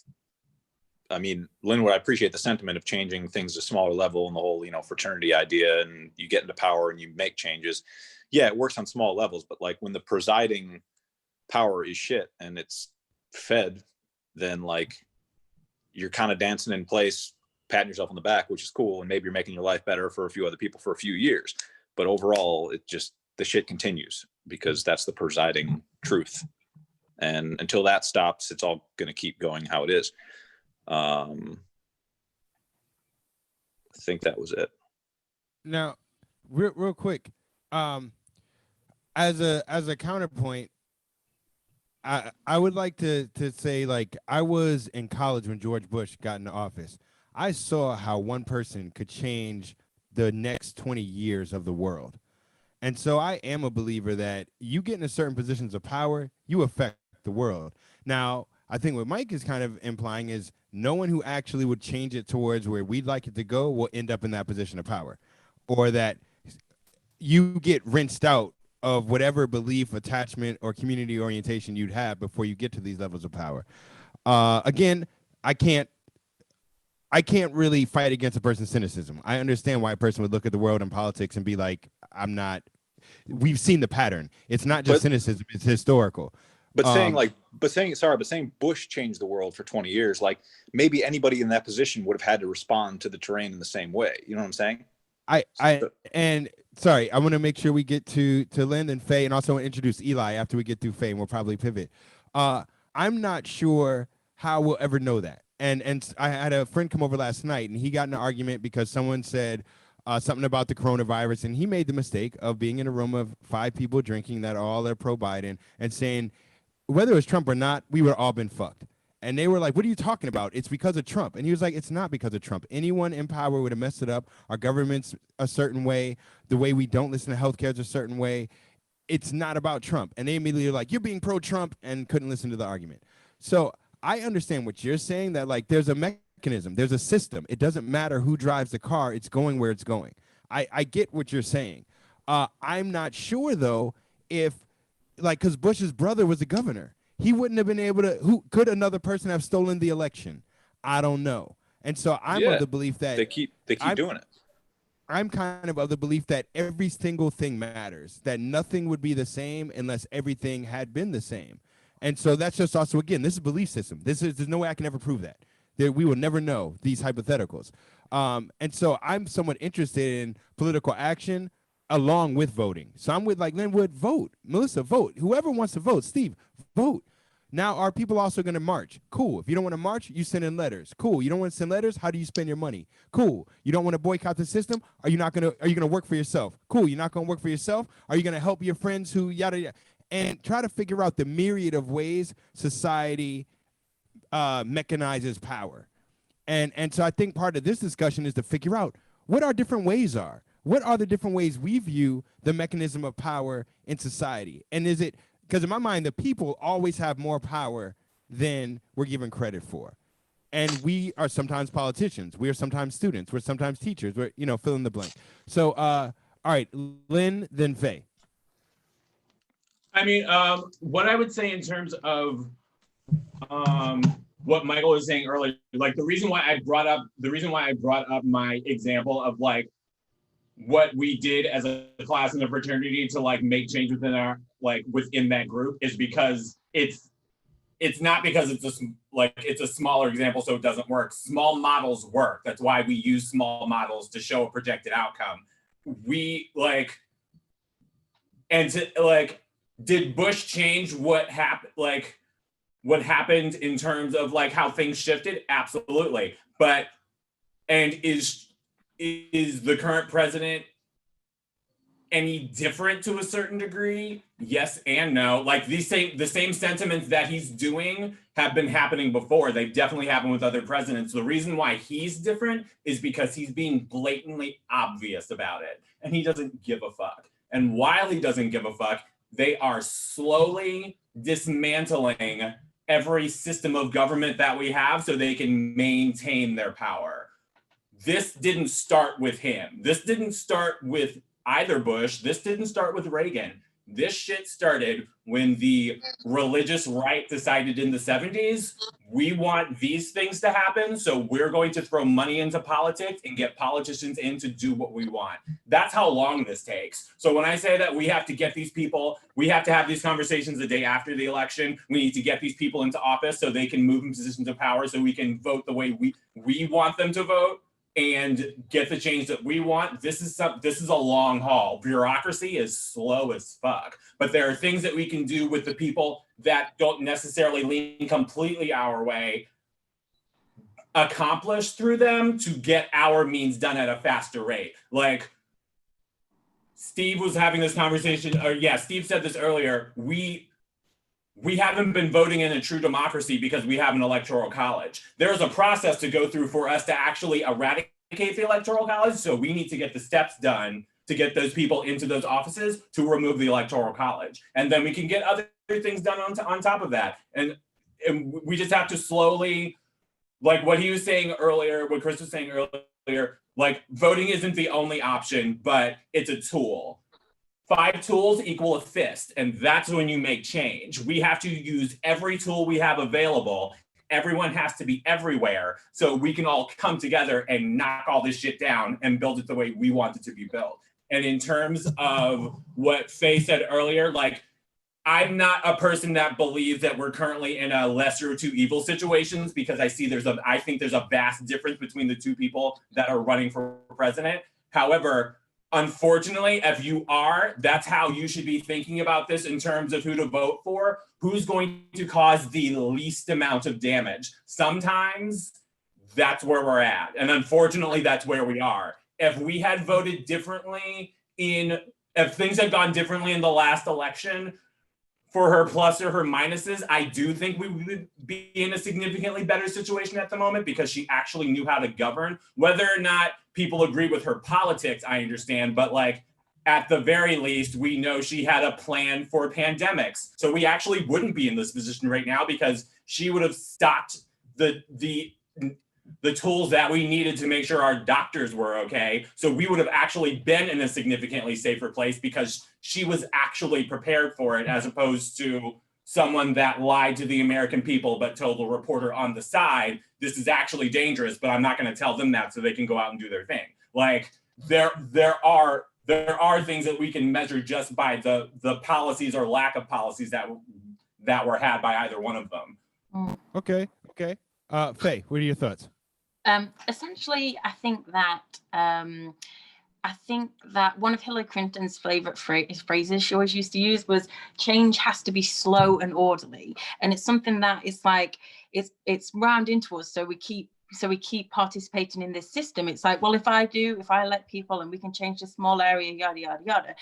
I mean, Linwood, I appreciate the sentiment of changing things to a smaller level and the whole, fraternity idea, and you get into power and you make changes. Yeah, it works on small levels, but like when the presiding power is shit and it's fed, then like you're kind of dancing in place, patting yourself on the back, which is cool, and maybe you're making your life better for a few other people for a few years. But overall, the shit continues because that's the presiding truth. And until that stops, it's all going to keep going how it is. I think that was it. Now, real quick, as a counterpoint, I would like to say, like, I was in college when George Bush got into office. I saw how one person could change the next 20 years of the world. And so I am a believer that you get into certain positions of power, you affect the world. Now, I think what Mike is kind of implying is no one who actually would change it towards where we'd like it to go will end up in that position of power, or that you get rinsed out of whatever belief, attachment, or community orientation you'd have before you get to these levels of power. Again, I can't really fight against a person's cynicism. I understand why a person would look at the world and politics and be like, we've seen the pattern. It's not just cynicism, it's historical. But saying Bush changed the world for 20 years, like maybe anybody in that position would have had to respond to the terrain in the same way. You know what I'm saying? Sorry, I want to make sure we get to Lynn and Faye, and also want to introduce Eli after we get through Faye, and we'll probably pivot. I'm not sure how we'll ever know that. And I had a friend come over last night, and he got in an argument because someone said, something about the coronavirus, and he made the mistake of being in a room of 5 people drinking that all are pro-Biden and saying, whether it was Trump or not, we would all been fucked. And they were like, what are you talking about? It's because of Trump. And he was like, it's not because of Trump. Anyone in power would have messed it up. Our government's a certain way. The way we don't listen to healthcare is a certain way. It's not about Trump. And they immediately were like, you're being pro-Trump, and couldn't listen to the argument. So I understand what you're saying, that like there's a mechanism, there's a system. It doesn't matter who drives the car. It's going where it's going. I get what you're saying. I'm not sure, though, if like, because Bush's brother was a governor. He wouldn't have been able to, who could another person have stolen the election? I don't know. And so I'm of the belief that they keep doing it. I'm kind of the belief that every single thing matters, that nothing would be the same unless everything had been the same. And so that's just also, again, this is a belief system. There's no way I can ever prove that. We will never know these hypotheticals. And so I'm somewhat interested in political action along with voting. So I'm with like Linwood, vote. Melissa, vote. Whoever wants to vote, Steve, vote. Now, are people also going to march? Cool. If you don't want to march, you send in letters. Cool. You don't want to send letters? How do you spend your money? Cool. You don't want to boycott the system? Are you going to work for yourself? Cool. You're not going to work for yourself? Are you going to help your friends who yada yada? And try to figure out the myriad of ways society mechanizes power. And so I think part of this discussion is to figure out what our different ways are. What are the different ways we view the mechanism of power in society? And is it, because in my mind, the people always have more power than we're given credit for. And we are sometimes politicians. We are sometimes students. We're sometimes teachers. We're, fill in the blank. So, all right, Lynn, then Faye. I mean, what I would say in terms of what Michael was saying earlier, like the reason why I brought up my example of like what we did as a class in the fraternity to like make change within that group is because it's not because it's a smaller example, so it doesn't work. Small models work. That's why we use small models to show a projected outcome. Did Bush change what happened? Like what happened in terms of like how things shifted? Absolutely. And is the current president any different to a certain degree? Yes and no. Like the same sentiments that he's doing have been happening before. They've definitely happened with other presidents. The reason why he's different is because he's being blatantly obvious about it, and he doesn't give a fuck. And while he doesn't give a fuck, they are slowly dismantling every system of government that we have so they can maintain their power. This didn't start with him. This didn't start with either Bush. This didn't start with Reagan. This shit started when the religious right decided in the 70s, we want these things to happen, so we're going to throw money into politics and get politicians in to do what we want. That's how long this takes. So when I say that we have to get these people, we have to have these conversations the day after the election. We need to get these people into office so they can move in positions of power so we can vote the way we want them to vote and get the change that we want. This is a long haul. Bureaucracy is slow as fuck, but there are things that we can do with the people that don't necessarily lean completely our way, accomplish through them to get our means done at a faster rate. Like Steve was having this conversation, Steve said this earlier, we haven't been voting in a true democracy because we have an electoral college. There's a process to go through for us to actually eradicate the electoral college. So we need to get the steps done to get those people into those offices to remove the electoral college. And then we can get other things done on top of that. And we just have to slowly, like what he was saying earlier, what Chris was saying earlier, like voting isn't the only option, but it's a tool. 5 tools equal a fist, and that's when you make change. We have to use every tool we have available. Everyone has to be everywhere so we can all come together and knock all this shit down and build it the way we want it to be built. And in terms of what Faye said earlier, like, I'm not a person that believes that we're currently in a lesser of two evil situations, because I think there's a vast difference between the two people that are running for president. However, unfortunately, if you are, that's how you should be thinking about this in terms of who to vote for, who's going to cause the least amount of damage. Sometimes that's where we're at. And unfortunately, that's where we are. if we had voted differently if things had gone differently in the last election, for her plus or her minuses, I do think we would be in a significantly better situation at the moment because she actually knew how to govern. Whether or not people agree with her politics, I understand, but like at the very least, we know she had a plan for pandemics. So we actually wouldn't be in this position right now because she would have stocked the tools that we needed to make sure our doctors were okay. So we would have actually been in a significantly safer place because she was actually prepared for it, as opposed to someone that lied to the American people but told a reporter on the side, this is actually dangerous, but I'm not going to tell them that so they can go out and do their thing. Like there are things that we can measure just by the policies or lack of policies that were had by either one of them. Okay. Faye, what are your thoughts? Essentially, I think that one of Hillary Clinton's favorite phrases she always used to use was change has to be slow and orderly. And it's something that is like, it's rammed into us. So we keep participating in this system. It's like, well, if I let people and we can change the small area, yada, yada, yada.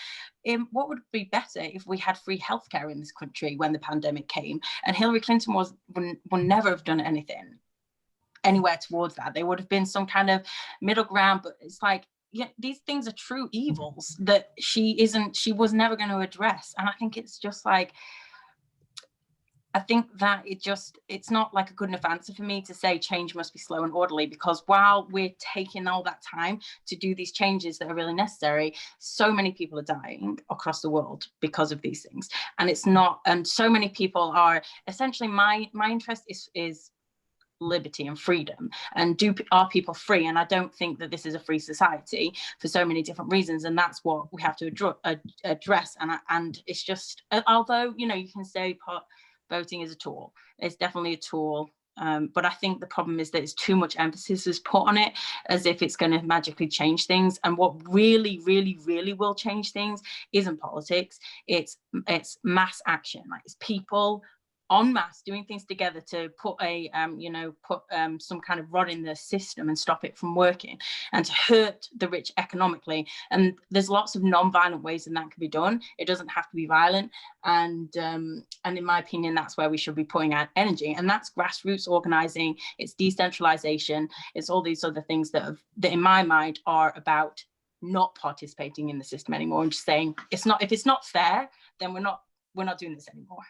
What would be better if we had free healthcare in this country when the pandemic came? And Hillary Clinton would never have done anything anywhere towards that. There would have been some kind of middle ground, but it's like, yeah, these things are true evils that she was never going to address. And I think it's just like, I think that it's not like a good enough answer for me to say change must be slow and orderly, because while we're taking all that time to do these changes that are really necessary, so many people are dying across the world because of these things. And so many people are essentially, my interest is liberty and freedom, and are people free? And I don't think that this is a free society for so many different reasons, and that's what we have to address. And it's just, although you can say voting is a tool, it's definitely a tool, but I think the problem is that it's too much emphasis is put on it as if it's going to magically change things. And what really, really, really will change things isn't politics, it's mass action. Like, it's people en masse doing things together to put some kind of rod in the system and stop it from working, and to hurt the rich economically. And there's lots of non-violent ways that can be done. It doesn't have to be violent. And in my opinion, that's where we should be putting our energy. And that's grassroots organizing, it's decentralization, it's all these other things that in my mind are about not participating in the system anymore and just saying if it's not fair, then we're not doing this anymore.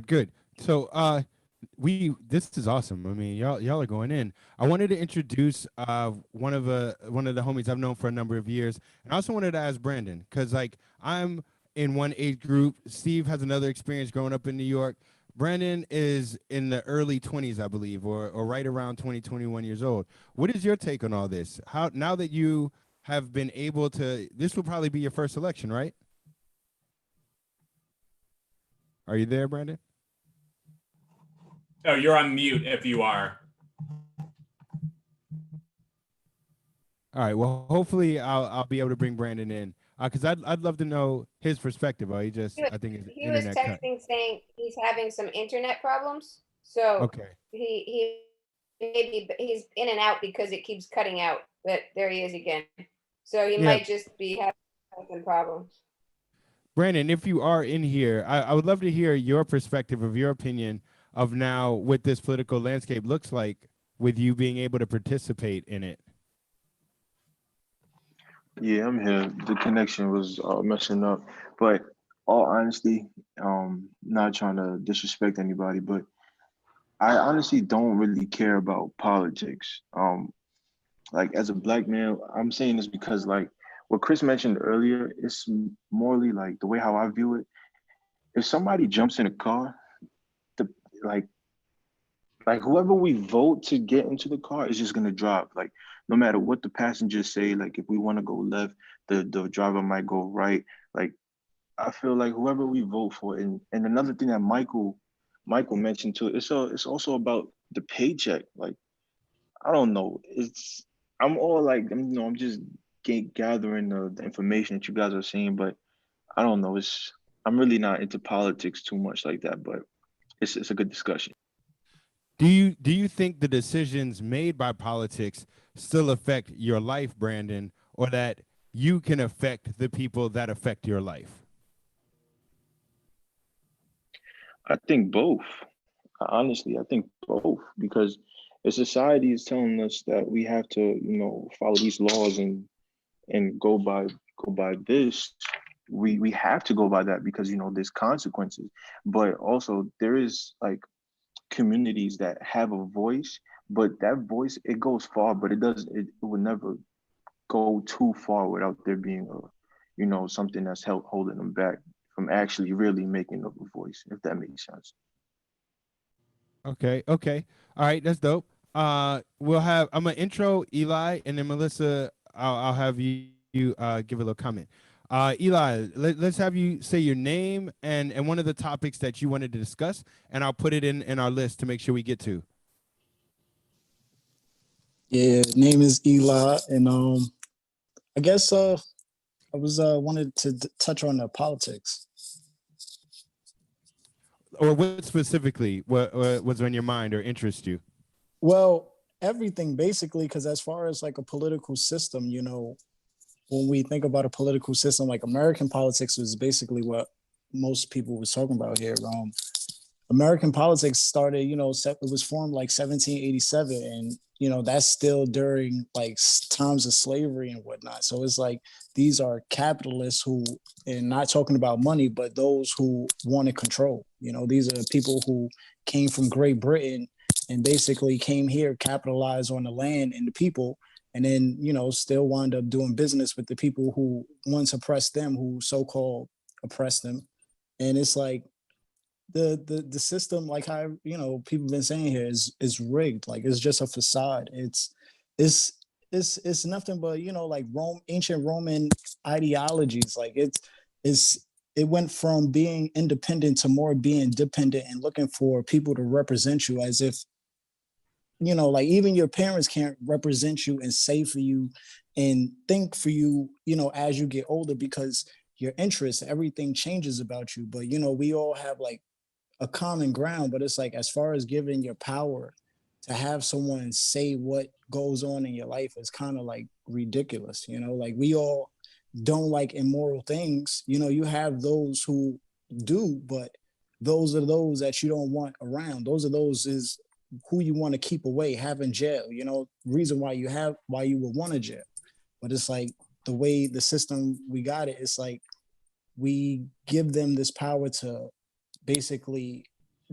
Good. So this is awesome. I mean, y'all are going in. I wanted to introduce one of the homies I've known for a number of years. And I also wanted to ask Brandon, because like I'm in one age group. Steve has another experience growing up in New York. Brandon is in the early 20s, I believe, or right around 21 years old. What is your take on all this? How, now that you have been able to, this will probably be your first election, right? Are you there, Brandon? Oh, you're on mute if you are. All right. Well, hopefully I'll be able to bring Brandon in, because I'd love to know his perspective. I think he was texting saying he's having some internet problems. So okay. He maybe he's in and out because it keeps cutting out. But there he is again. So he might just be having some problems. Brandon, if you are in here, I would love to hear your perspective, of your opinion of now what this political landscape looks like with you being able to participate in it. Yeah, I'm here. The connection was messing up, but all honesty, not trying to disrespect anybody, but I honestly don't really care about politics. Like, as a Black man, I'm saying this because, like, what Chris mentioned earlier, it's morally, like, the way how I view it. If somebody jumps in a car, like whoever we vote to get into the car is just gonna drive. Like, no matter what the passengers say, like, if we want to go left, the driver might go right. Like, I feel like whoever we vote for, and another thing that Michael mentioned too, it's also about the paycheck. Like, I don't know. I'm all like, I'm just gathering the information that you guys are saying, but I don't know. I'm really not into politics too much like that, but it's a good discussion. Do you think the decisions made by politics still affect your life, Brandon, or that you can affect the people that affect your life? I think both. Honestly, I think both because if society is telling us that we have to, follow these laws and go by this, we have to go by that because there's consequences. But also there is like communities that have a voice, but that voice it goes far, but it will never go too far without there being something that's holding them back from actually really making up a voice, if that makes sense. Okay, okay. All right, that's dope. I'm gonna intro Eli and then Melissa, I'll have you give a little comment. Eli, let's have you say your name and one of the topics that you wanted to discuss, and I'll put it in our list to make sure we get to. Yeah, name is Eli, and I guess I was wanted to touch on politics. Or what specifically what was on your mind or interest you? Well, everything basically, because as far as like a political system, when we think about a political system, like American politics was basically what most people was talking about here. American politics started, it was formed like 1787, and that's still during like times of slavery and whatnot. So it's like these are capitalists who, and not talking about money, but those who wanted control. These are people who came from Great Britain and basically came here, capitalized on the land and the people, and then still wound up doing business with the people who once oppressed them, who so-called oppressed them. And it's like the system, like how people been saying here, is rigged. Like it's just a facade. It's it's nothing but like ancient Roman ideologies. Like it's it went from being independent to more being dependent and looking for people to represent you, as if like even your parents can't represent you and say for you and think for you, as you get older, because your interests, everything changes about you. But we all have like a common ground, but it's like as far as giving your power to have someone say what goes on in your life is kind of like ridiculous. Like we all don't like immoral things. You have those who do, but those are those that you don't want around. Those are those is who you want to keep away, have in jail. Reason why you would want to jail. But it's like the way the system we got it, it's like we give them this power to basically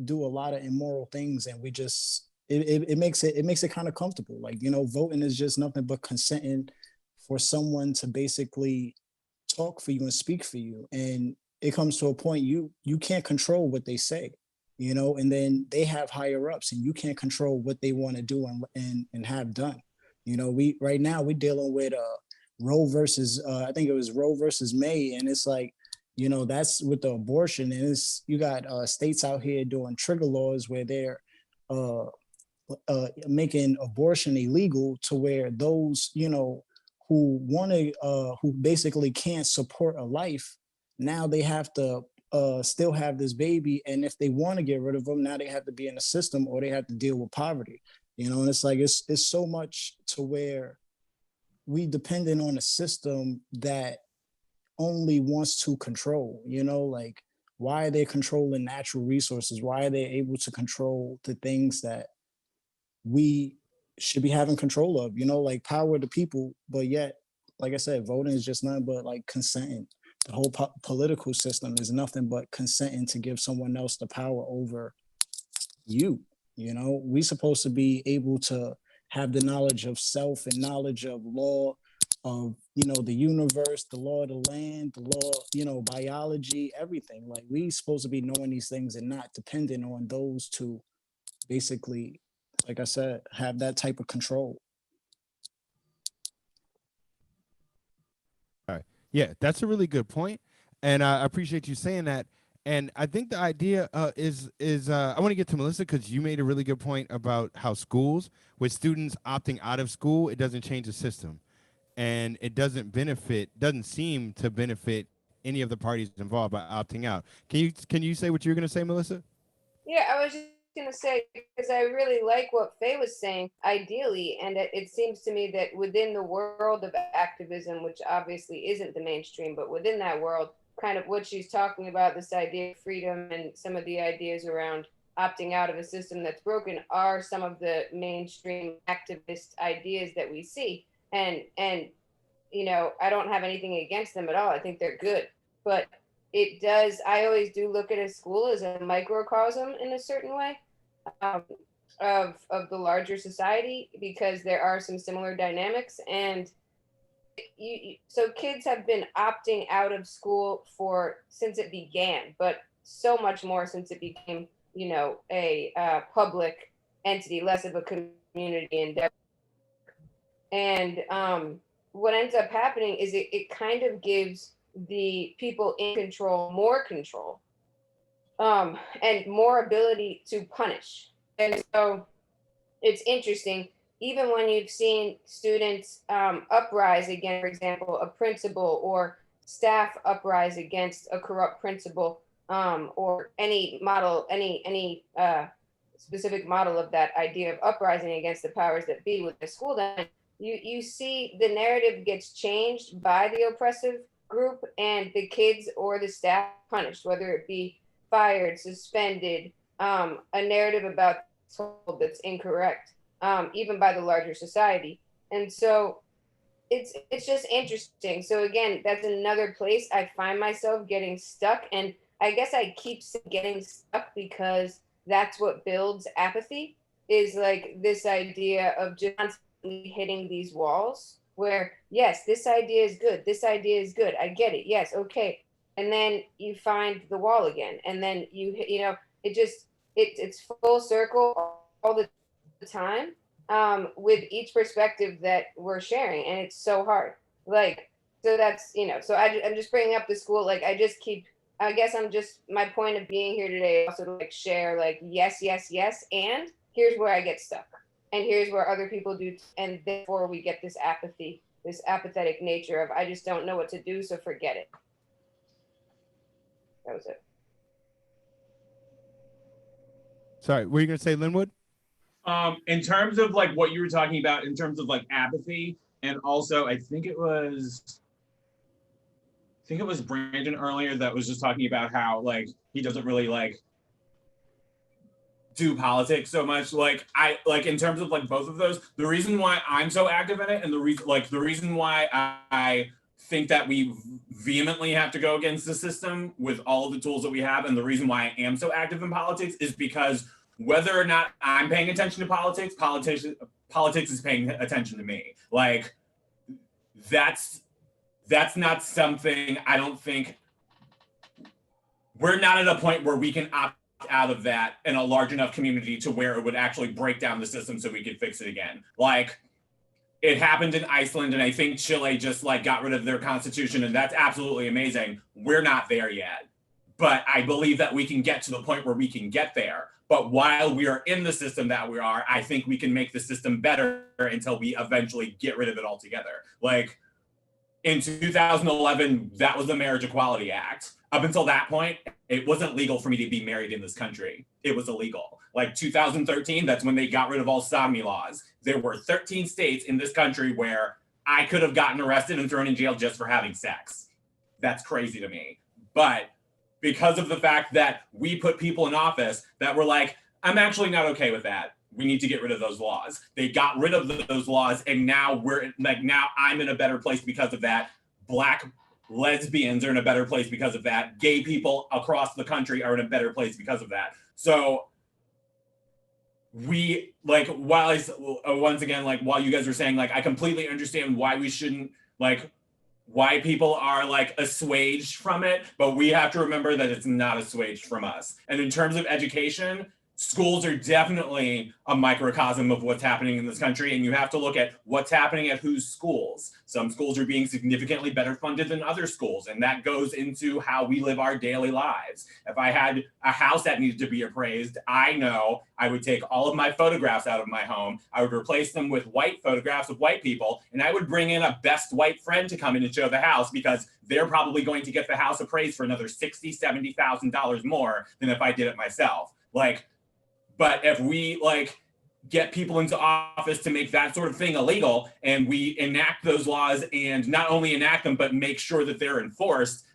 do a lot of immoral things, and we just it makes it kind of comfortable. Like voting is just nothing but consenting for someone to basically talk for you and speak for you, and it comes to a point you can't control what they say, and then they have higher ups and you can't control what they want to do and have done. We right now we're dealing with Roe versus I think it was Roe versus May, and it's like that's with the abortion, and it's you got states out here doing trigger laws where they're uh, making abortion illegal, to where those who want to who basically can't support a life, now they have to still have this baby, and if they want to get rid of them, now they have to be in the system or they have to deal with poverty. And it's like it's so much to where we dependent on a system that only wants to control. Like why are they controlling natural resources? Why are they able to control the things that we should be having control of? Like power to people, but yet, like I said, voting is just nothing but like consenting. The whole political system is nothing but consenting to give someone else the power over you. We supposed to be able to have the knowledge of self and knowledge of law, of the universe, the law of the land, the law, biology, everything. Like we supposed to be knowing these things and not dependent on those to basically, like I said, have that type of control. All right. Yeah, that's a really good point, and I appreciate you saying that. And I think the idea is I want to get to Melissa because you made a really good point about how schools, with students opting out of school, it doesn't change the system, and it doesn't seem to benefit any of the parties involved by opting out. Can you say what you were going to say, Melissa? Yeah, I was going to say, because I really like what Faye was saying, ideally, and it seems to me that within the world of activism, which obviously isn't the mainstream, but within that world, kind of what she's talking about, this idea of freedom and some of the ideas around opting out of a system that's broken are some of the mainstream activist ideas that we see. And you know, I don't have anything against them at all. I think they're good. But it does, I always do look at a school as a microcosm in a certain way of the larger society, because there are some similar dynamics. And so kids have been opting out of school since it began, but so much more since it became, you know, a public entity, less of a community endeavor. And what ends up happening is it kind of gives the people in control more control and more ability to punish. And so it's interesting, even when you've seen students uprise against, for example, a principal, or staff uprise against a corrupt principal, or any model, any specific model of that idea of uprising against the powers that be with the school, then you see the narrative gets changed by the oppressive group, and the kids or the staff punished, whether it be fired, suspended, a narrative about that's incorrect, even by the larger society. And so it's just interesting. So again, that's another place I find myself getting stuck. And I guess I keep getting stuck because that's what builds apathy, is like this idea of just constantly hitting these walls where, yes, this idea is good. This idea is good. I get it. Yes. Okay. And then you find the wall again. And then you know, it's full circle all the time, with each perspective that we're sharing. And it's so hard. Like, so that's, you know, so I'm just bringing up the school. Like, I guess I'm just, my point of being here today also to like share, like, yes, yes, yes. And here's where I get stuck. And here's where other people do. And therefore we get this apathy, this apathetic nature of, I just don't know what to do, so forget it. That was it. Sorry, were you going to say Linwood? In terms of like what you were talking about, in terms of like apathy, and also I think it was Brandon earlier that was just talking about how like he doesn't really like do politics so much. Like I like in terms of like both of those, the reason why I'm so active in it, and the reason why I think that we vehemently have to go against the system with all of the tools that we have, and the reason why I am so active in politics is because whether or not I'm paying attention to politics is paying attention to me. Like that's not something, I don't think, we're not at a point where we can opt out of that in a large enough community to where it would actually break down the system so we could fix it again. Like, it happened in Iceland, and I think Chile just like got rid of their constitution, and that's absolutely amazing. We're not there yet, but I believe that we can get to the point where we can get there. But while we are in the system that we are, I think we can make the system better until we eventually get rid of it altogether. Like in 2011, that was the Marriage Equality Act. Up until that point, it wasn't legal for me to be married in this country. It was illegal. Like 2013, that's when they got rid of all sodomy laws. There were 13 states in this country where I could have gotten arrested and thrown in jail just for having sex. That's crazy to me. But because of the fact that we put people in office that were like, I'm actually not okay with that. We need to get rid of those laws. They got rid of those laws, and now now I'm in a better place because of that. Black lesbians are in a better place because of that. Gay people across the country are in a better place because of that. So we like, while once again, like while you guys were saying, like, I completely understand why we shouldn't, like, why people are like assuaged from it, but we have to remember that it's not assuaged from us. And in terms of education, schools are definitely a microcosm of what's happening in this country, and you have to look at what's happening at whose schools. Some schools are being significantly better funded than other schools, and that goes into how we live our daily lives. If I had a house that needed to be appraised, I know I would take all of my photographs out of my home, I would replace them with white photographs of white people, and I would bring in a best white friend to come in and show the house, because they're probably going to get the house appraised for another $60,000, $70,000 more than if I did it myself. Like, But if we like get people into office to make that sort of thing illegal, and we enact those laws, and not only enact them but make sure that they're enforced,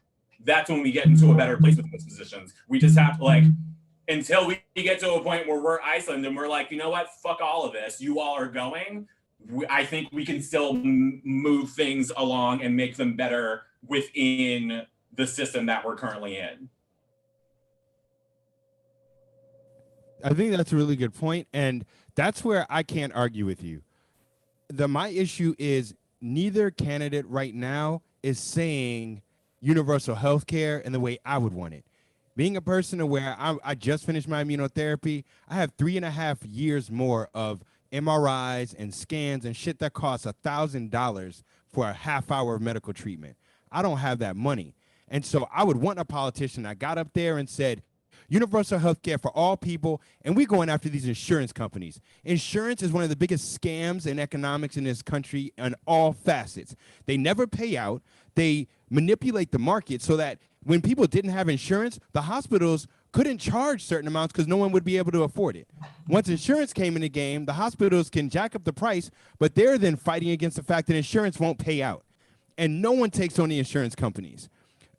that's when we get into a better place with those positions. We just have to like, until we get to a point where we're Iceland and we're like, you know what, fuck all of this, you all are going, I think we can still move things along and make them better within the system that we're currently in. I think that's a really good point, and that's where I can't argue with you. My issue is neither candidate right now is saying universal health care in the way I would want it. Being a person where I just finished my immunotherapy, I have 3.5 years more of MRIs and scans and shit that costs $1,000 for a half hour of medical treatment. I don't have that money. And so I would want a politician that got up there and said, universal health care for all people, and we're going after these insurance companies. Insurance is one of the biggest scams in economics in this country on all facets. They never pay out. They manipulate the market so that when people didn't have insurance, the hospitals couldn't charge certain amounts because no one would be able to afford it. Once insurance came in the game, the hospitals can jack up the price, but they're then fighting against the fact that insurance won't pay out. And no one takes on the insurance companies.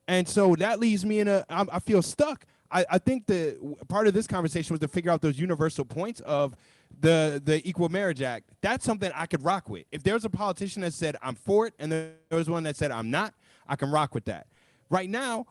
And so that leaves me I feel stuck. I think the part of this conversation was to figure out those universal points of the Equal Marriage Act. That's something I could rock with. If there's a politician that said I'm for it and there was one that said I'm not, I can rock with that. Right now,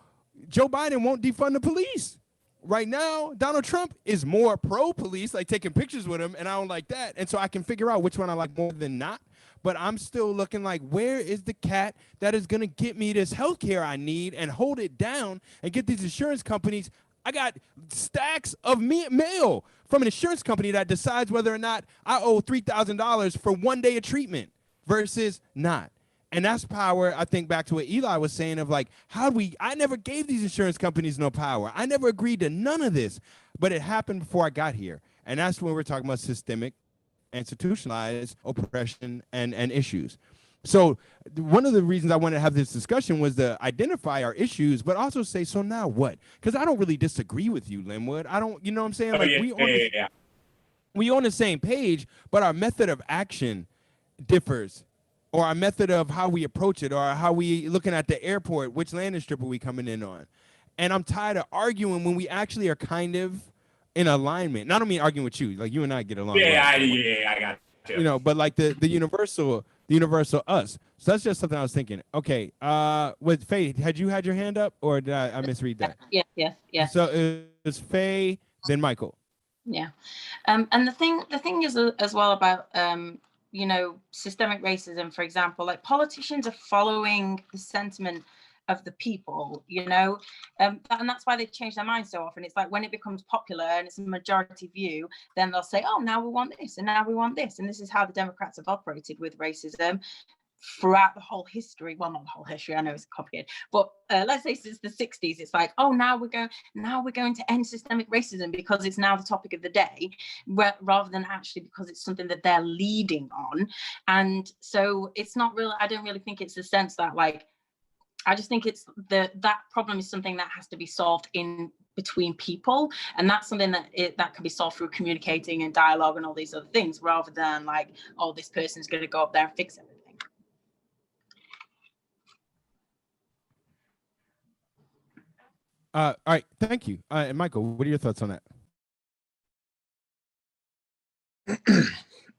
Joe Biden won't defund the police. Right now, Donald Trump is more pro-police, like taking pictures with him, and I don't like that. And so I can figure out which one I like more than not. But I'm still looking like, where is the cat that is going to get me this health care I need and hold it down and get these insurance companies? I got stacks of mail from an insurance company that decides whether or not I owe $3,000 for 1 day of treatment versus not. And that's power, I think, back to what Eli was saying of like, I never gave these insurance companies no power. I never agreed to none of this, but it happened before I got here. And that's when we're talking about systemic, institutionalized oppression and issues. So one of the reasons I wanted to have this discussion was to identify our issues, but also say, so now what? Because I don't really disagree with you, Linwood. I don't, you know what I'm saying? We on the same page, but our method of action differs, or our method of how we approach it, or how we looking at the airport, which landing strip are we coming in on? And I'm tired of arguing when we actually are kind of in alignment. And I don't mean arguing with you, like you and I get along. I got you. You know, but like the universal us. So that's just something I was thinking. Okay, with Faye, had you had your hand up, or did I misread that? Yeah. So it was Faye, then Michael. Yeah, and the thing is as well about systemic racism, for example, like politicians are following the sentiment of the people, and that's why they change their minds so often. It's like when it becomes popular and it's a majority view, then they'll say, oh, now we want this and now we want this. And this is how the Democrats have operated with racism throughout the whole history. Well, not the whole history, I know it's complicated, but let's say since the 60s, it's like, oh, now we're going to end systemic racism because it's now the topic of the day, rather than actually because it's something that they're leading on. And so it's not really, I don't really think it's the sense that like, I just think it's that problem is something that has to be solved in between people, and that's something that can be solved through communicating and dialogue and all these other things, rather than like, oh, this person's going to go up there and fix everything. All right, thank you. And Michael, what are your thoughts on that?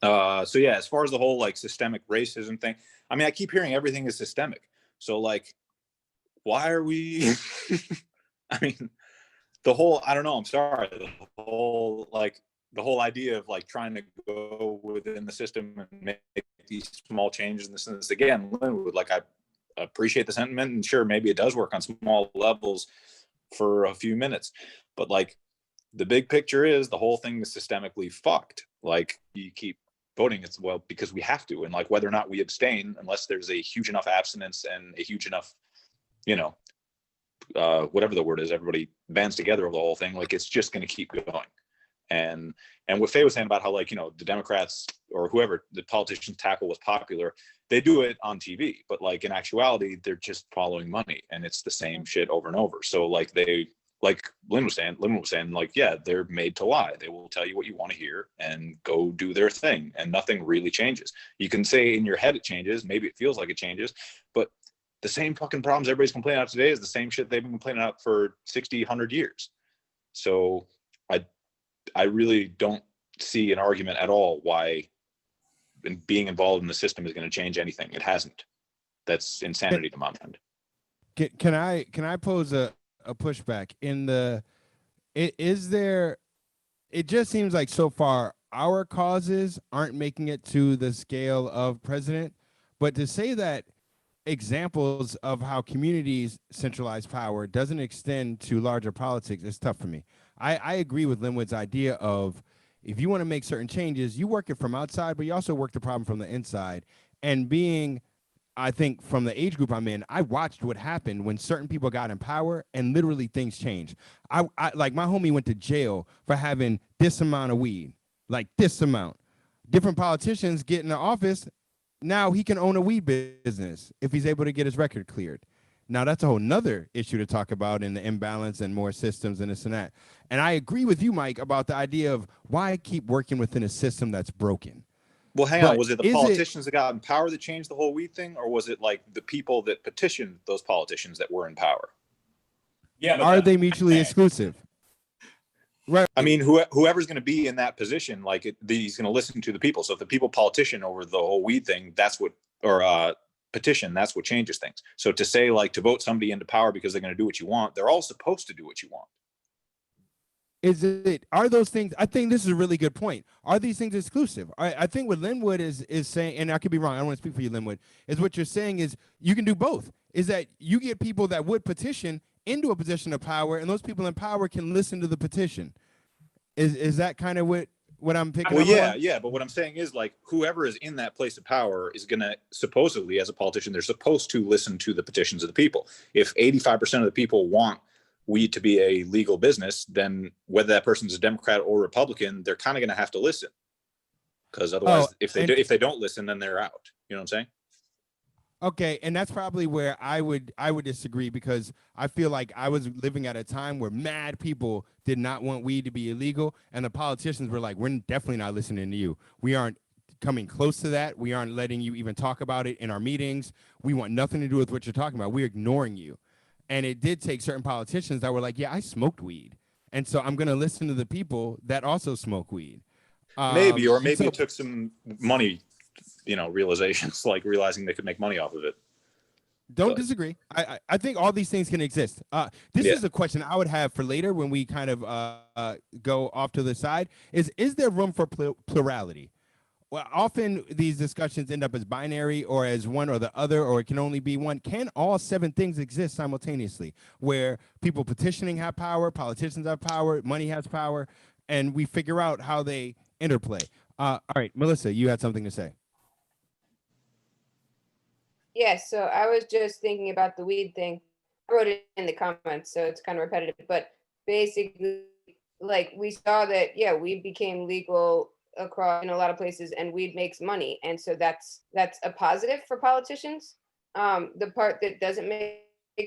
So yeah, as far as the whole like systemic racism thing, I mean, I keep hearing everything is systemic. So like, why are we? I mean, I don't know. I'm sorry. The whole idea of like trying to go within the system and make these small changes in the sense, again, like I appreciate the sentiment, and sure, maybe it does work on small levels for a few minutes, but like the big picture is the whole thing is systemically fucked. Like you keep voting, it's well because we have to, and like whether or not we abstain, unless there's a huge enough abstinence and a huge enough, whatever the word is, everybody bands together over the whole thing, like it's just going to keep going. And what Faye was saying about how like, the Democrats or whoever the politicians tackle was popular, they do it on TV, but like in actuality, they're just following money and it's the same shit over and over. So like they like Lynn was saying, like, yeah, they're made to lie. They will tell you what you want to hear and go do their thing, and nothing really changes. You can say in your head it changes, maybe it feels like it changes, but the same fucking problems everybody's complaining about today is the same shit they've been complaining about for 60, 100 years. So I really don't see an argument at all why being involved in the system is going to change anything. It hasn't. That's insanity to my mind. Can I pose a pushback in the? Is there? It just seems like so far our causes aren't making it to the scale of president, but to say that examples of how communities centralize power doesn't extend to larger politics is tough for me. I agree with Linwood's idea of if you want to make certain changes, you work it from outside, but you also work the problem from the inside. And being, I think, from the age group I'm in, I watched what happened when certain people got in power and literally things changed. I like my homie went to jail for having this amount of weed, like this amount. Different politicians get in the office. Now he can own a weed business if he's able to get his record cleared. Now that's a whole nother issue to talk about in the imbalance and more systems and this and that. And I agree with you, Mike, about the idea of why keep working within a system that's broken. Well, hang But on. Was it the is politicians that got in power that changed the whole weed thing, or was it like the people that petitioned those politicians that were in power? Yeah, but Are they mutually exclusive? Right. I mean, whoever's going to be in that position, like he's going to listen to the people. So if the people politician over the whole weed thing, that's what, or petition, that's what changes things. So to say like to vote somebody into power because they're going to do what you want, they're all supposed to do what you want. Are those things? I think this is a really good point. Are these things exclusive? I think what Linwood is saying, and I could be wrong, I don't want to speak for you, Linwood, is what you're saying is you can do both. Is that you get people that would petition into a position of power, and those people in power can listen to the petition. Is that kind of what I'm picking up on? Yeah. But what I'm saying is like whoever is in that place of power is going to supposedly, as a politician, they're supposed to listen to the petitions of the people. If 85% of the people want weed to be a legal business, then whether that person's a Democrat or Republican, they're kind of going to have to listen. Because otherwise, if they don't listen, then they're out. You know what I'm saying? Okay, and that's probably where I would disagree, because I feel like I was living at a time where mad people did not want weed to be illegal, and the politicians were like, we're definitely not listening to you. We aren't coming close to that. We aren't letting you even talk about it in our meetings. We want nothing to do with what you're talking about. We're ignoring you. And it did take certain politicians that were like, yeah, I smoked weed, and so I'm going to listen to the people that also smoke weed. Maybe it took some money, realizations, like realizing they could make money off of it. Don't disagree. I think all these things can exist. This is a question I would have for later when we kind of go off to the side. Is there room for plurality? Well, often these discussions end up as binary or as one or the other, or it can only be one. Can all 7 things exist simultaneously, where people petitioning have power, politicians have power, money has power, and we figure out how they interplay? All right, Melissa, you had something to say. Yes, so I was just thinking about the weed thing. I wrote it in the comments, so it's kind of repetitive, but basically, like, we saw that, weed became legal across in a lot of places, and weed makes money, and so that's a positive for politicians. The part that doesn't make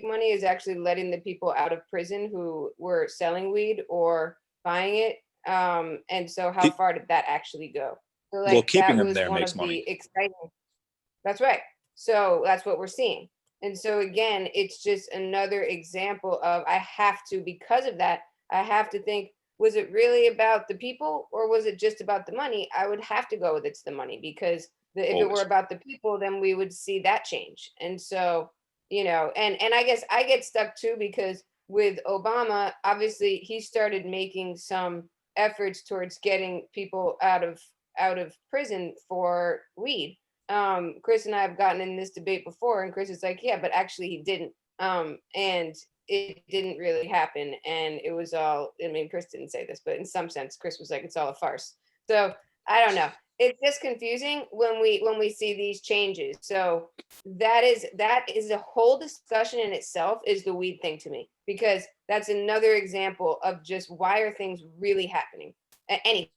money is actually letting the people out of prison who were selling weed or buying it. And so how far did that actually go? So, like, keeping that them was there one makes of money. the exciting. That's right. So that's what we're seeing. And so again, it's just another example of because of that, I have to think, was it really about the people or was it just about the money? I would have to go with it's the money, because if it were about the people, then we would see that change. And so, and I guess I get stuck too, because with Obama, obviously he started making some efforts towards getting people out of prison for weed. Chris and I have gotten in this debate before, and Chris is like, yeah, but actually he didn't. And it didn't really happen. And it was all, Chris didn't say this, but in some sense, Chris was like, it's all a farce. So I don't know. It's just confusing when we see these changes. So that is a whole discussion in itself, is the weed thing to me, because that's another example of just why are things really happening at anything.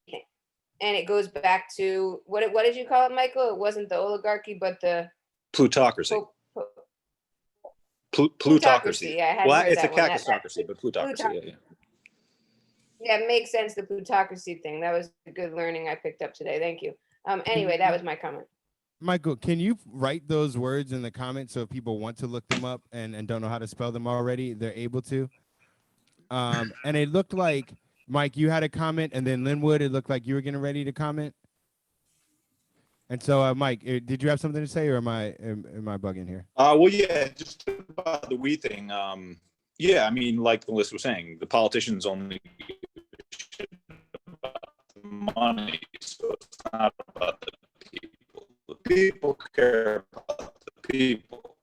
And it goes back to what did you call it, Michael? It wasn't the oligarchy, but the plutocracy. plutocracy. Yeah, I hadn't Well, heard it's a that one. kakistocracy, but plutocracy. Yeah. Yeah, it makes sense, the plutocracy thing. That was a good learning I picked up today. Thank you. Anyway, that was my comment. Michael, can you write those words in the comments so if people want to look them up and don't know how to spell them already, they're able to? And it looked like, Mike, you had a comment, and then Linwood, it looked like you were getting ready to comment. And so, Mike, did you have something to say, or am I bugging here? Well, yeah, just about the we thing. Yeah, I mean, like Melissa was saying, the politicians only give a shit about the money, so it's not about the people. The people care about the people.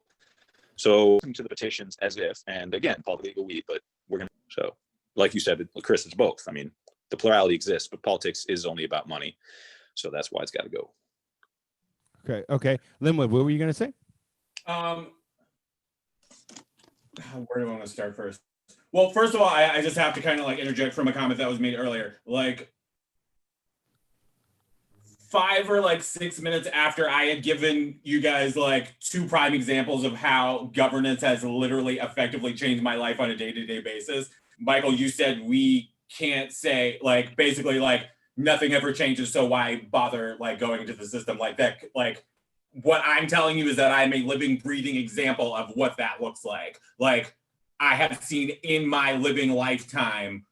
So, listen to the petitions as if, and again, call it legal weed, but we're gonna. So, like you said, Chris, it's both. I mean, the plurality exists, but politics is only about money, so that's why it's got to go. Okay. Linwood, what were you gonna say? Where do I want to start first? Well, first of all, I just have to kind of like interject from a comment that was made earlier. Like 5 or 6 minutes after I had given you guys like 2 prime examples of how governance has literally effectively changed my life on a day-to-day basis, Michael, you said we can't say basically nothing ever changes, so why bother going into the system like that? Like, what I'm telling you is that I'm a living, breathing example of what that looks like. Like, I have seen in my living lifetime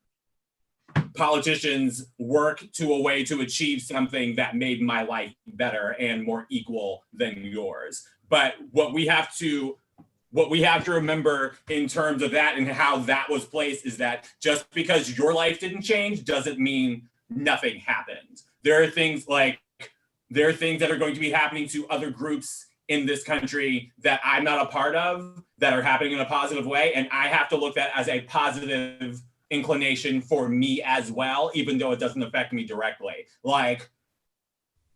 politicians work to a way to achieve something that made my life better and more equal than yours. But what we have to remember in terms of that and how that was placed is that just because your life didn't change doesn't mean nothing happened. There are things that are going to be happening to other groups in this country that I'm not a part of that are happening in a positive way. And I have to look at that as a positive inclination for me as well, even though it doesn't affect me directly. Like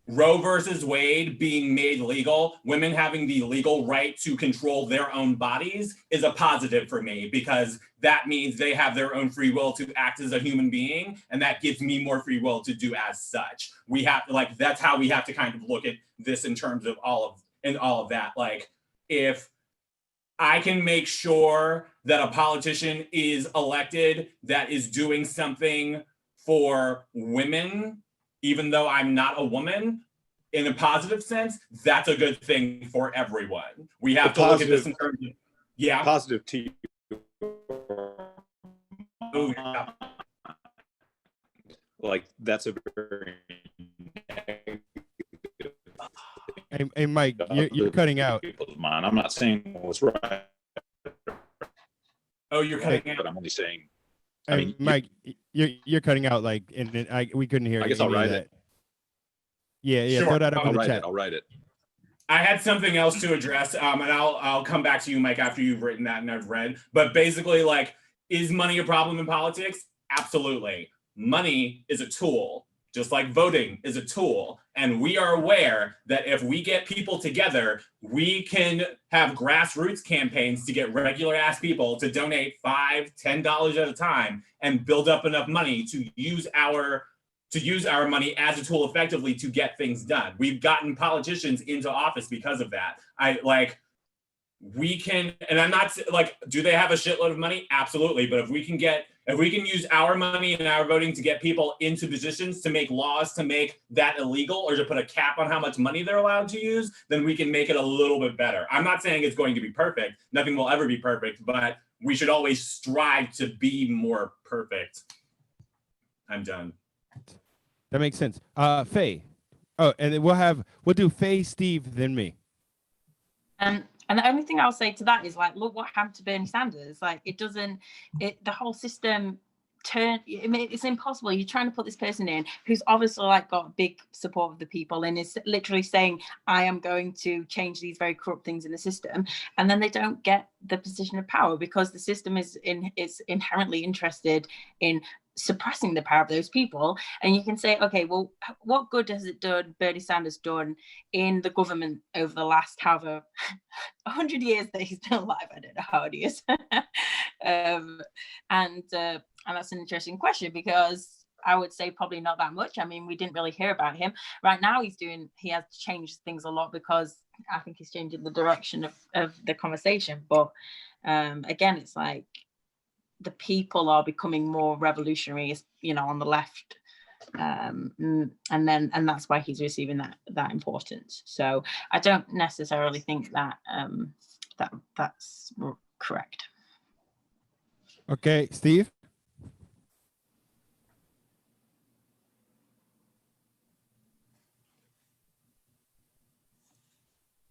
Roe versus Wade being made legal, women having the legal right to control their own bodies is a positive for me, because that means they have their own free will to act as a human being, and that gives me more free will to do as such. We have to that's how we have to kind of look at this in terms of all of that. Like, if I can make sure that a politician is elected that is doing something for women, even though I'm not a woman, in a positive sense, that's a good thing for everyone. We have to look at this in terms of, positive to you. Oh, yeah. Like, that's a very Hey Mike, you're cutting out. Mine. I'm not saying what's right. Oh, you're cutting out. But I'm only saying. I mean, Mike, you're cutting out and we couldn't hear. I guess I'll write it. Yeah, Sure. throw that up in the chat. I'll write it. I had something else to address, and I'll come back to you, Mike, after you've written that and I've read. But basically, is money a problem in politics? Absolutely. Money is a tool, just like voting is a tool. And we are aware that if we get people together, we can have grassroots campaigns to get regular ass people to donate $5, $10 at a time and build up enough money to use our money as a tool effectively to get things done. We've gotten politicians into office because of that. We can, and I'm not do they have a shitload of money? Absolutely. But if we can use our money and our voting to get people into positions to make laws to make that illegal or to put a cap on how much money they're allowed to use, then we can make it a little bit better. I'm not saying it's going to be perfect. Nothing will ever be perfect, but we should always strive to be more perfect. I'm done. That makes sense. Faye. Oh, and then we'll do Faye, Steve, then me. And the only thing I'll say to that is look what happened to Bernie Sanders. The whole system it's impossible. You're trying to put this person in who's obviously got big support of the people and is literally saying, I am going to change these very corrupt things in the system. And then they don't get the position of power because the system is inherently interested in suppressing the power of those people. And you can say, okay, well, what good has Bernie Sanders done in the government over the last 100 years that he's been alive? I don't know how it is. And that's an interesting question, because I would say probably not that much. I mean, we didn't really hear about him. Right now he has changed things a lot because I think he's changing the direction of the conversation. But again, it's like the people are becoming more revolutionary, you know, on the left. And that's why he's receiving that importance. So I don't necessarily think that that's correct. Okay, Steve.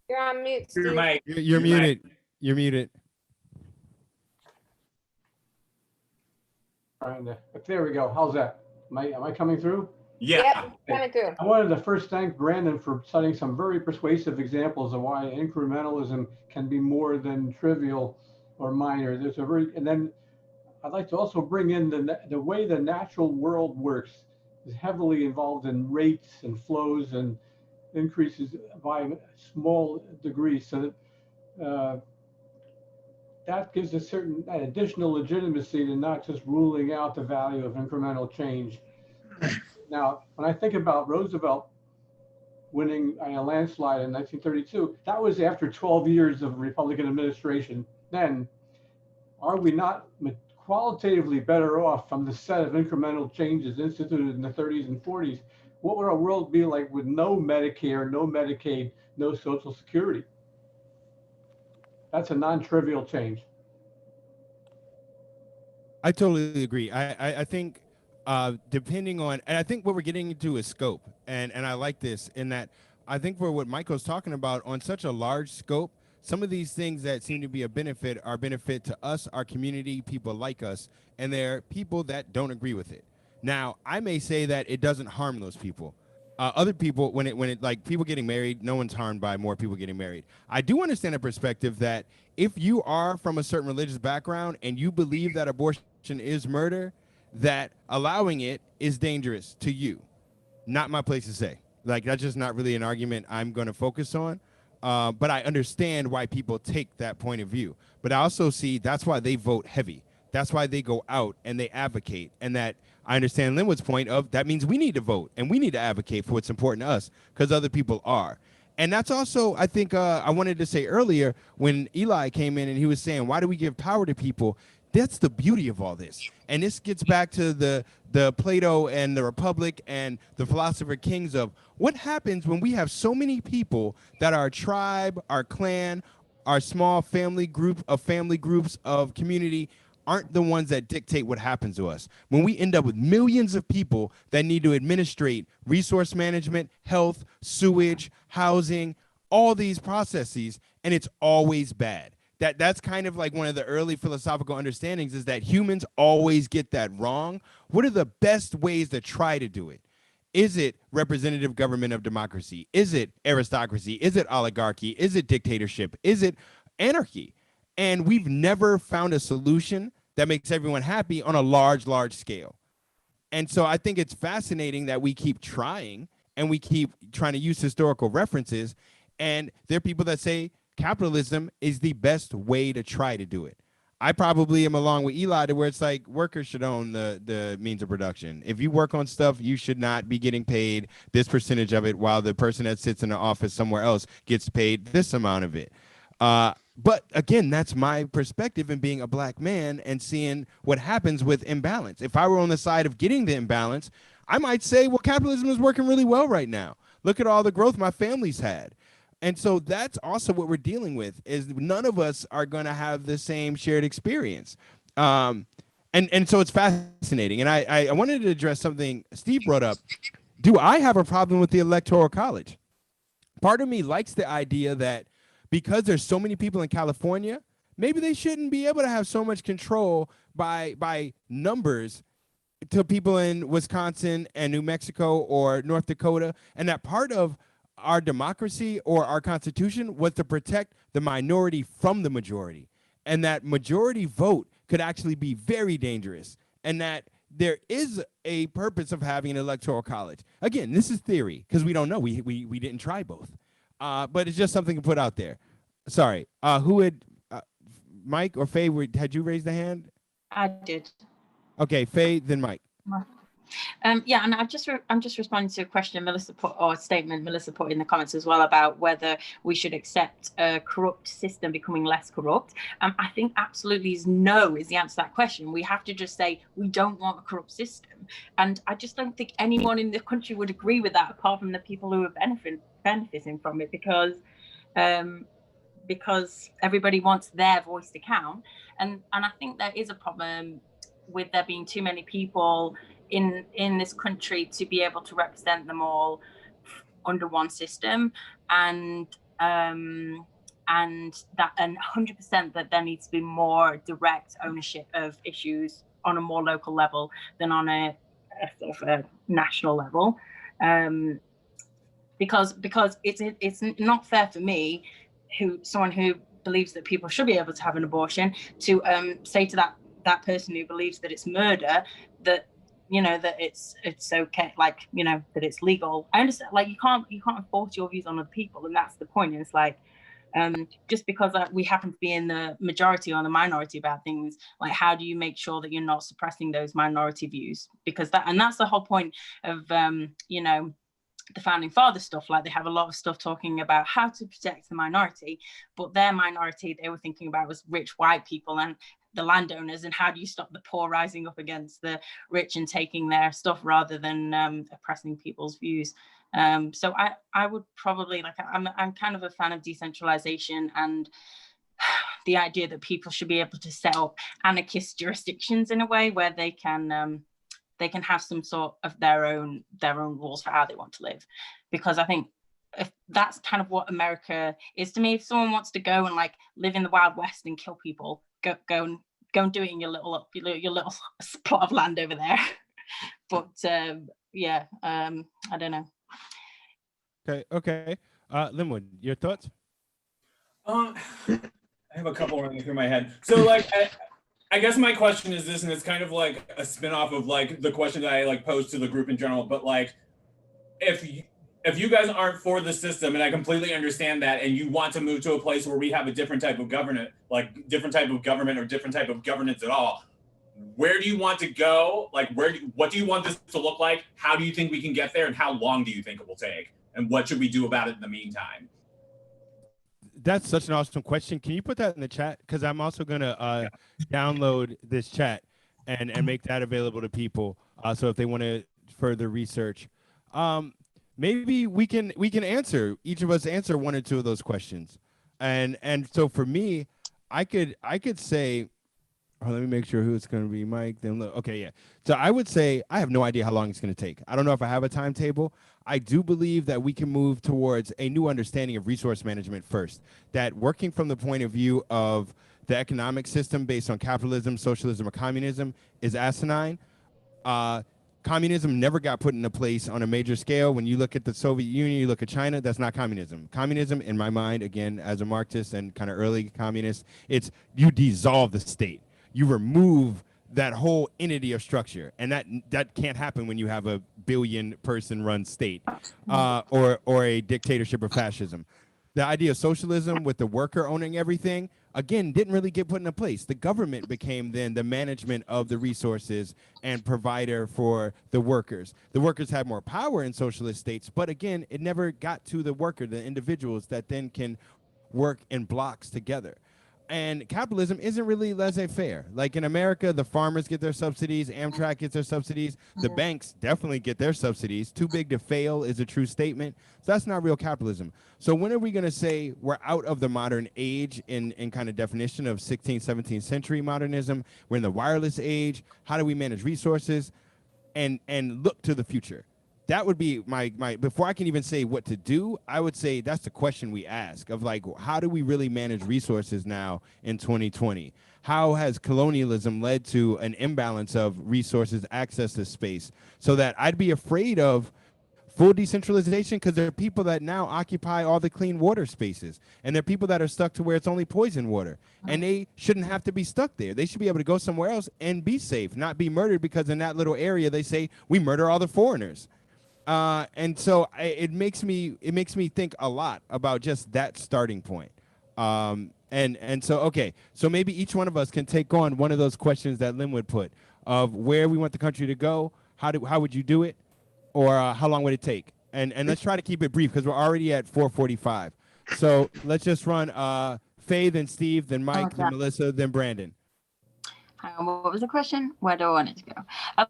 You're on mute, Your Steve. mic. You're Your muted. mic. You're muted. There we go. How's that? Am I coming through? Yeah. Yep, coming through. I wanted to first thank Brandon for citing some very persuasive examples of why incrementalism can be more than trivial or minor. And then I'd like to also bring in the way the natural world works is heavily involved in rates and flows and increases by small degrees. So that that gives a certain additional legitimacy to not just ruling out the value of incremental change. Now, when I think about Roosevelt winning a landslide in 1932, that was after 12 years of Republican administration. Then, are we not qualitatively better off from the set of incremental changes instituted in the 30s and 40s? What would our world be like with no Medicare, no Medicaid, no Social Security? That's a non-trivial change. I totally agree. I think depending on, and I think what we're getting into is scope, and I like this in that I think for what Michael's talking about on such a large scope, some of these things that seem to be a benefit are benefit to us, our community, people like us, and there are people that don't agree with it. Now, I may say that it doesn't harm those people. Other people, when it like people getting married, no one's harmed by more people getting married. I do understand a perspective that if you are from a certain religious background and you believe that abortion is murder, that allowing it is dangerous to you. Not my place to say. Like, that's just not really an argument I'm going to focus on. But I understand why people take that point of view. But I also see that's why they vote heavy. That's why they go out and they advocate. And that I understand Linwood's point of that means we need to vote and we need to advocate for what's important to us because other people are. And that's also, I think, I wanted to say earlier when Eli came in and he was saying, why do we give power to people? That's the beauty of all this. And this gets back to the Plato and the Republic and the philosopher kings of what happens when we have so many people that our tribe, our clan, our small family groups of community aren't the ones that dictate what happens to us. When we end up with millions of people that need to administrate resource management, health, sewage, housing, all these processes, and it's always bad. That's kind of like one of the early philosophical understandings is that humans always get that wrong. What are the best ways to try to do it? Is it representative government of democracy? Is it aristocracy? Is it oligarchy? Is it dictatorship? Is it anarchy? And we've never found a solution that makes everyone happy on a large scale. And so I think it's fascinating that we keep trying and we keep trying to use historical references. And there are people that say capitalism is the best way to try to do it. I probably am along with Eli to where it's like workers should own the means of production. If you work on stuff, you should not be getting paid this percentage of it while the person that sits in the office somewhere else gets paid this amount of it. But again, that's my perspective in being a black man and seeing what happens with imbalance. If I were on the side of getting the imbalance, I might say, well, capitalism is working really well right now. Look at all the growth my family's had. And so that's also what we're dealing with is none of us are going to have the same shared experience. And so it's fascinating. And I wanted to address something Steve brought up. Do I have a problem with the Electoral College? Part of me likes the idea that because there's so many people in California, maybe they shouldn't be able to have so much control by numbers to people in Wisconsin and New Mexico or North Dakota, and that part of our democracy or our Constitution was to protect the minority from the majority, and that majority vote could actually be very dangerous, and that there is a purpose of having an electoral college. Again, this is theory because we don't know. We didn't try both. But it's just something to put out there. Sorry. Who had Mike or Faye? Had you raised the hand? I did. Okay, Faye, then Mike. Yeah, and I'm just responding to a question Melissa put, or a statement Melissa put in the comments as well, about whether we should accept a corrupt system becoming less corrupt. I think absolutely is no is the answer to that question. We have to just say we don't want a corrupt system, and I just don't think anyone in the country would agree with that, apart from the people who are benefiting from it, because everybody wants their voice to count, and I think there is a problem with there being too many people in this country to be able to represent them all under one system, and 100% that there needs to be more direct ownership of issues on a more local level than on a sort of a national level, because it's not fair for me, someone who believes that people should be able to have an abortion, to say to that person who believes that it's murder that that it's okay, like that it's legal. I understand, like you can't enforce your views on other people, and that's the point. And it's like just because we happen to be in the majority or the minority about things, like how do you make sure that you're not suppressing those minority views? Because that's the whole point of the founding father stuff. Like they have a lot of stuff talking about how to protect the minority, but their minority they were thinking about was rich white people and the landowners, and how do you stop the poor rising up against the rich and taking their stuff rather than oppressing people's views. So I would probably, like, I'm kind of a fan of decentralization and the idea that people should be able to set up anarchist jurisdictions in a way where they can have some sort of their own rules for how they want to live. Because I think if that's kind of what America is to me. If someone wants to go and like live in the Wild West and kill people, go and do it in your little plot of land over there. But I don't know. Okay. Linwood, your thoughts? I have a couple running through my head. So like I guess my question is this, and it's kind of like a spin-off of like the question that I like posed to the group in general, but like if you guys aren't for the system, and I completely understand that, and you want to move to a place where we have a different type of government, like different type of government or different type of governance at all, where do you want to go? Like what do you want this to look like? How do you think we can get there, and how long do you think it will take? And what should we do about it in the meantime? That's such an awesome question. Can you put that in the chat? Because I'm also gonna download this chat and make that available to people. So if they want to further research, maybe we can answer, each of us answer one or two of those questions. And so for me, I could say, oh, let me make sure who it's going to be. Mike, then look. Okay, yeah. So I would say I have no idea how long it's going to take. I don't know if I have a timetable. I do believe that we can move towards a new understanding of resource management first, that working from the point of view of the economic system based on capitalism, socialism, or communism is asinine. Communism never got put into place on a major scale. When you look at the Soviet Union, you look at China, that's not communism. Communism, in my mind, again, as a Marxist and kind of early communist, it's you dissolve the state. You remove that whole entity of structure, and that can't happen when you have a billion-person run state or a dictatorship or fascism. The idea of socialism with the worker owning everything, again, didn't really get put into place. The government became then the management of the resources and provider for the workers. The workers had more power in socialist states, but again, it never got to the worker, the individuals that then can work in blocks together. And capitalism isn't really laissez-faire. Like in America, the farmers get their subsidies, Amtrak gets their subsidies, the banks definitely get their subsidies. Too big to fail is a true statement. So that's not real capitalism. So when are we going to say we're out of the modern age in kind of definition of 16th, 17th century modernism? We're in the wireless age. How do we manage resources and look to the future? That would be my before I can even say what to do, I would say that's the question we ask of like, how do we really manage resources now in 2020? How has colonialism led to an imbalance of resources, access to space? So that I'd be afraid of full decentralization because there are people that now occupy all the clean water spaces. And there are people that are stuck to where it's only poison water. And they shouldn't have to be stuck there. They should be able to go somewhere else and be safe, not be murdered because in that little area they say we murder all the foreigners. And so it makes me think a lot about just that starting point. And so, okay, so maybe each one of us can take on one of those questions that Linwood put of where we want the country to go, how would you do it, or how long would it take? And let's try to keep it brief because we're already at 4:45. So let's just run Faye, then Steve, then Mike, then Melissa, then Brandon. Hang on, what was the question? Where do I want it to go?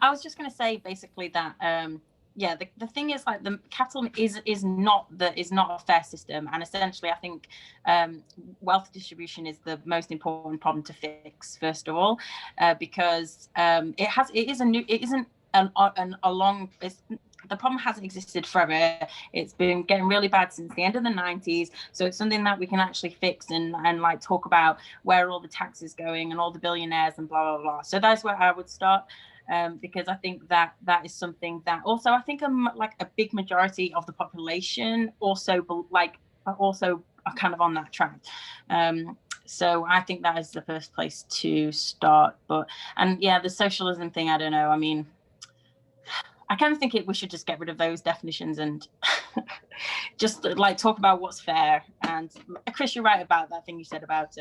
I was just going to say basically that the thing is, like, the capitalism is not a fair system, and essentially I think wealth distribution is the most important problem to fix, first of all, because the problem hasn't existed forever. It's been getting really bad since the end of the 90s. So it's something that we can actually fix and like talk about where all the taxes going and all the billionaires and blah, blah, blah. So that's where I would start. Because I think that is something that also I think a big majority of the population also are kind of on that track. So I think that is the first place to start. The socialism thing, I don't know. I mean, I kind of think we should just get rid of those definitions and just like talk about what's fair. And Chris, you're right about that thing you said about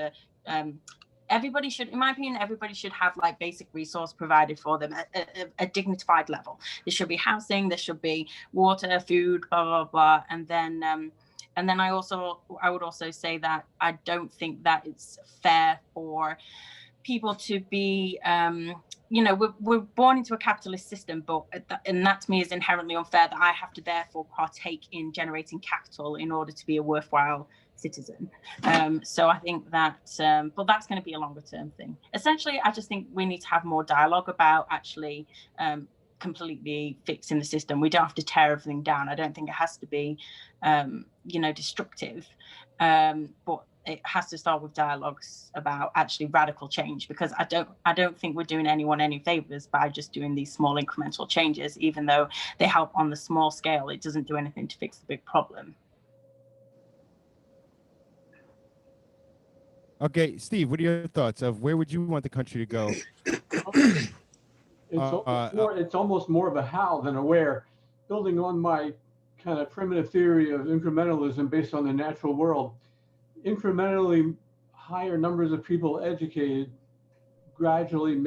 everybody should, in my opinion, everybody should have like basic resource provided for them at a dignified level. There should be housing, there should be water, food, blah, blah, blah. And then I would also say that I don't think that it's fair for people to be, we're born into a capitalist system, and that to me is inherently unfair that I have to therefore partake in generating capital in order to be a worthwhile citizen. So I think that, but that's going to be a longer term thing. Essentially, I just think we need to have more dialogue about actually completely fixing the system. We don't have to tear everything down. I don't think it has to be, destructive, but it has to start with dialogues about actually radical change, because I don't think we're doing anyone any favors by just doing these small incremental changes. Even though they help on the small scale, it doesn't do anything to fix the big problem. Okay, Steve, what are your thoughts of where would you want the country to go? It's almost more of a how than a where. Building on my kind of primitive theory of incrementalism based on the natural world, incrementally higher numbers of people educated gradually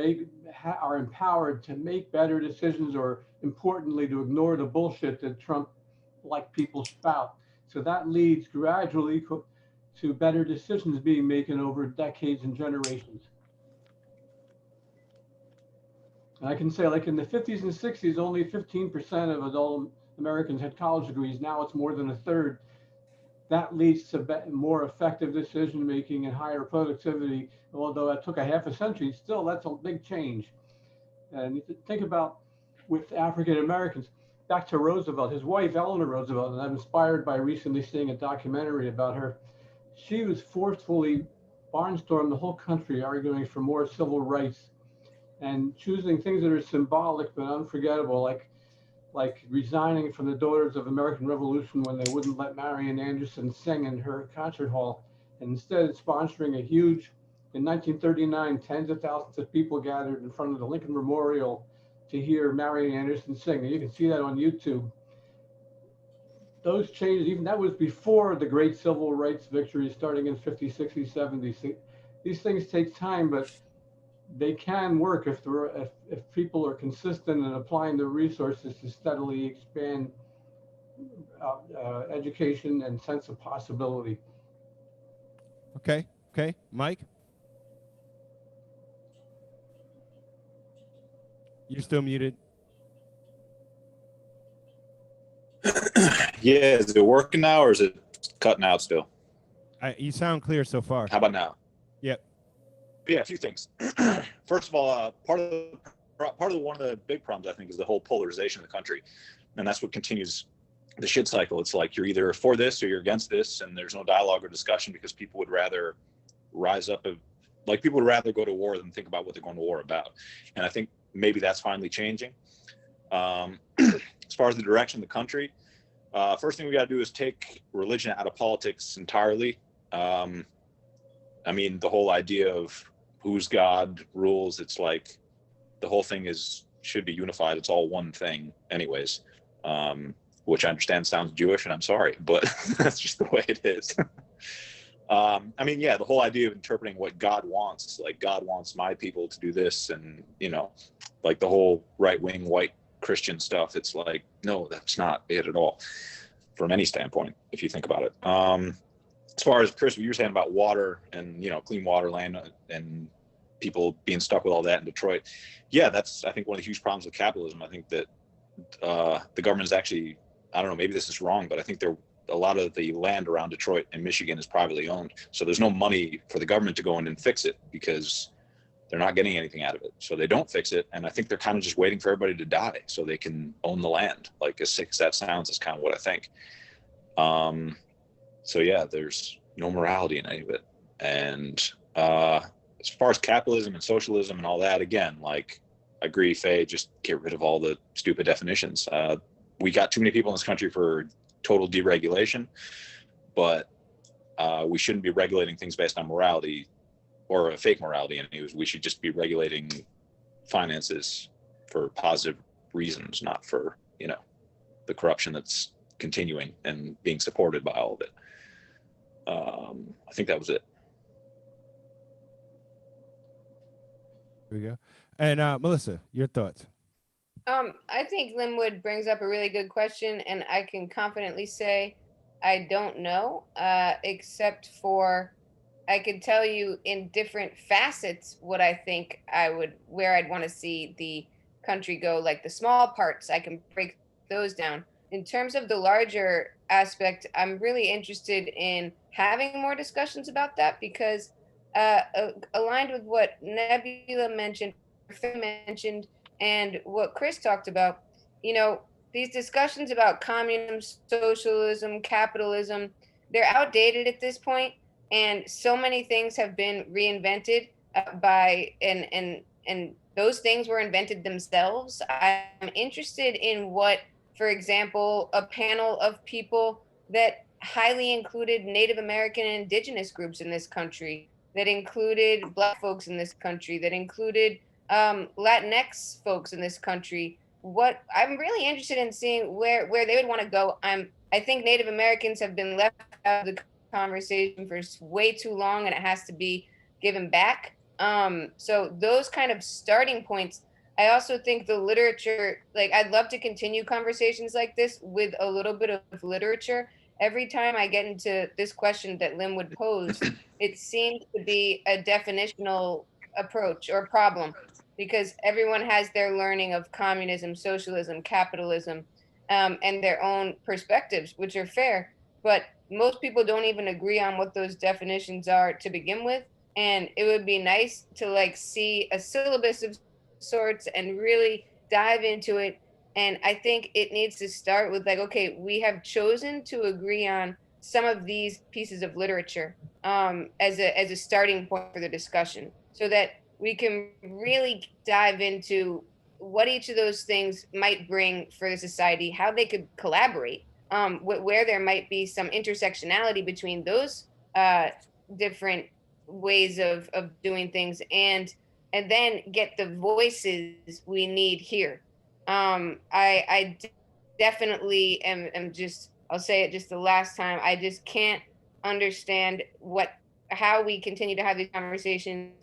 are empowered to make better decisions, or importantly, to ignore the bullshit that Trump-like people spout. So that leads gradually to better decisions being made over decades and generations. And I can say, like in the 50s and 60s, only 15% of adult Americans had college degrees. Now it's more than a third. That leads to more effective decision making and higher productivity. Although that took a half a century, still that's a big change. And you think about with African Americans, back to Roosevelt, his wife Eleanor Roosevelt, and I'm inspired by recently seeing a documentary about her. She was forcefully barnstormed the whole country, arguing for more civil rights and choosing things that are symbolic but unforgettable, like resigning from the Daughters of American Revolution when they wouldn't let Marian Anderson sing in her concert hall, and instead sponsoring a huge, in 1939, tens of thousands of people gathered in front of the Lincoln Memorial to hear Marian Anderson sing. And you can see that on YouTube. Those changes, even that was before the great civil rights victories starting in 50s, 60s, 70s. These things take time, but they can work if people are consistent in applying the resources to steadily expand education and sense of possibility. Okay, Mike? You're still muted. Yeah, is it working now or is it cutting out still? You sound clear so far. How about now? Yep. Yeah, a few things. First of all, part of one of the big problems, I think, is the whole polarization of the country, and that's what continues the shit cycle. It's like you're either for this or you're against this, and there's no dialogue or discussion because people would rather rise up. People would rather go to war than think about what they're going to war about. And I think maybe that's finally changing. As far as the direction of the country, first thing we got to do is take religion out of politics entirely. I mean, the whole idea of whose God rules, it's like the whole thing should be unified. It's all one thing anyways, which I understand sounds Jewish, and I'm sorry, but that's just the way it is. I mean, yeah, the whole idea of interpreting what God wants, like God wants my people to do this, and like the whole right-wing white Christian stuff. It's like, no, that's not it at all from any standpoint, if you think about it. As far as Chris, what you were saying about water and, you know, clean water, land, and people being stuck with all that in Detroit. Yeah, that's, I think, one of the huge problems with capitalism. I think that the government is actually, I don't know, maybe this is wrong, but I think a lot of the land around Detroit and Michigan is privately owned. So there's no money for the government to go in and fix it because they're not getting anything out of it. So they don't fix it. And I think they're kind of just waiting for everybody to die so they can own the land. Like, as sick as that sounds, is kind of what I think. So yeah, there's no morality in any of it. And as far as capitalism and socialism and all that, again, like, I agree, Faye, just get rid of all the stupid definitions. We got too many people in this country for total deregulation, but we shouldn't be regulating things based on morality or a fake morality. And we should just be regulating finances for positive reasons, not for, you know, the corruption that's continuing and being supported by all of it. I think that was it. Here we go. And Melissa, your thoughts? I think Linwood brings up a really good question, and I can confidently say I don't know, except for I could tell you in different facets what I think where I'd want to see the country go, like the small parts, I can break those down. In terms of the larger aspect, I'm really interested in having more discussions about that because aligned with what Nebula mentioned, and what Chris talked about, you know, these discussions about communism, socialism, capitalism, they're outdated at this point, and so many things have been reinvented and those things were invented themselves. I'm interested in what, for example, a panel of people that highly included Native American and indigenous groups in this country, that included Black folks in this country, that included Latinx folks in this country. What I'm really interested in seeing where they would want to go. I think Native Americans have been left out of the conversation for way too long, and it has to be given back. So those kind of starting points. I also think the literature, like, I'd love to continue conversations like this with a little bit of literature. Every time I get into this question that Lim would pose, it seems to be a definitional approach or problem, because everyone has their learning of communism, socialism, capitalism, and their own perspectives, which are fair. But most people don't even agree on what those definitions are to begin with. And it would be nice to like see a syllabus of sorts and really dive into it. And I think it needs to start with like, okay, we have chosen to agree on some of these pieces of literature as a starting point for the discussion, so that we can really dive into what each of those things might bring for the society, how they could collaborate, where there might be some intersectionality between those different ways of doing things, and then get the voices we need here. I definitely am just, I'll say it just the last time, I just can't understand how we continue to have these conversations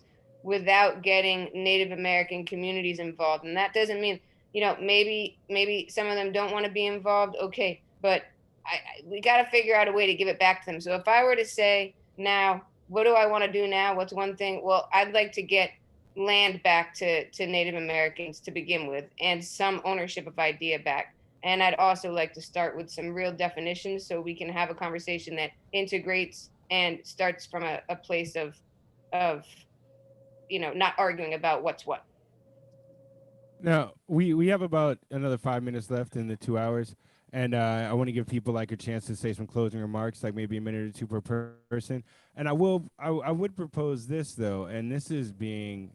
without getting Native American communities involved. And that doesn't mean, you know, maybe some of them don't want to be involved. Okay, but we got to figure out a way to give it back to them. So if I were to say now, what do I want to do now? What's one thing? Well, I'd like to get land back to Native Americans to begin with, and some ownership of idea back. And I'd also like to start with some real definitions so we can have a conversation that integrates and starts from a place of you know, not arguing about what's what. Now, we have about another 5 minutes left in the 2 hours, and I want to give people like a chance to say some closing remarks, like maybe a minute or two per person. And I would propose this though, and this is being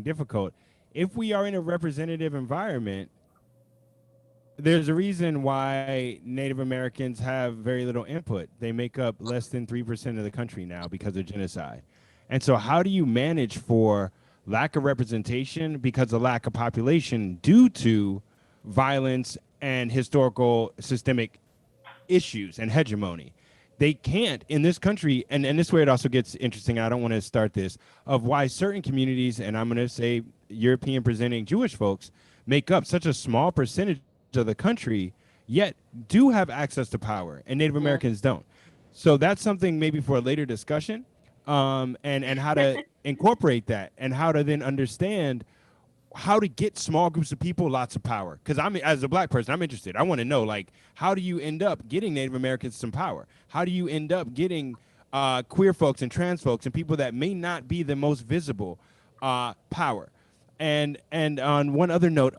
difficult. If we are in a representative environment, there's a reason why Native Americans have very little input. They make up less than 3% of the country now because of genocide. And so how do you manage for lack of representation because of lack of population due to violence and historical systemic issues and hegemony? they can't in this country, and this is where it also gets interesting. I don't want to start this of why certain communities, and I'm going to say European presenting Jewish folks, make up such a small percentage of the country, yet do have access to power, and Native Americans don't. So that's something maybe for a later discussion, and how to incorporate that, and how to then understand how to get small groups of people lots of power. Because I'm, as a black person, I'm interested. I want to know, like, how do you end up getting Native Americans some power? How do you end up getting queer folks and trans folks and people that may not be the most visible power? And on one other note,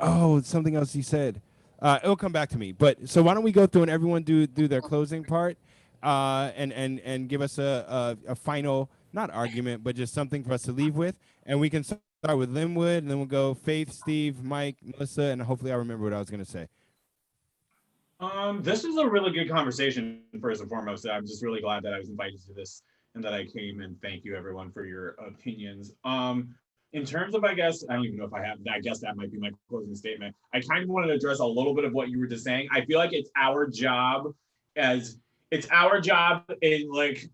something else he said. It'll come back to me. But so why don't we go through and everyone do their closing part, and give us a final, not argument, but just something for us to leave with, and we can start with Linwood, and then we'll go Faith, Steve, Mike, Melissa, and hopefully I remember what I was going to say. This is a really good conversation, first and foremost. I'm just really glad that I was invited to this and that I came, and thank you everyone for your opinions. In terms of, I guess, I don't even know if I guess that might be my closing statement. I kind of wanted to address a little bit of what you were just saying. I feel like it's our job in, like,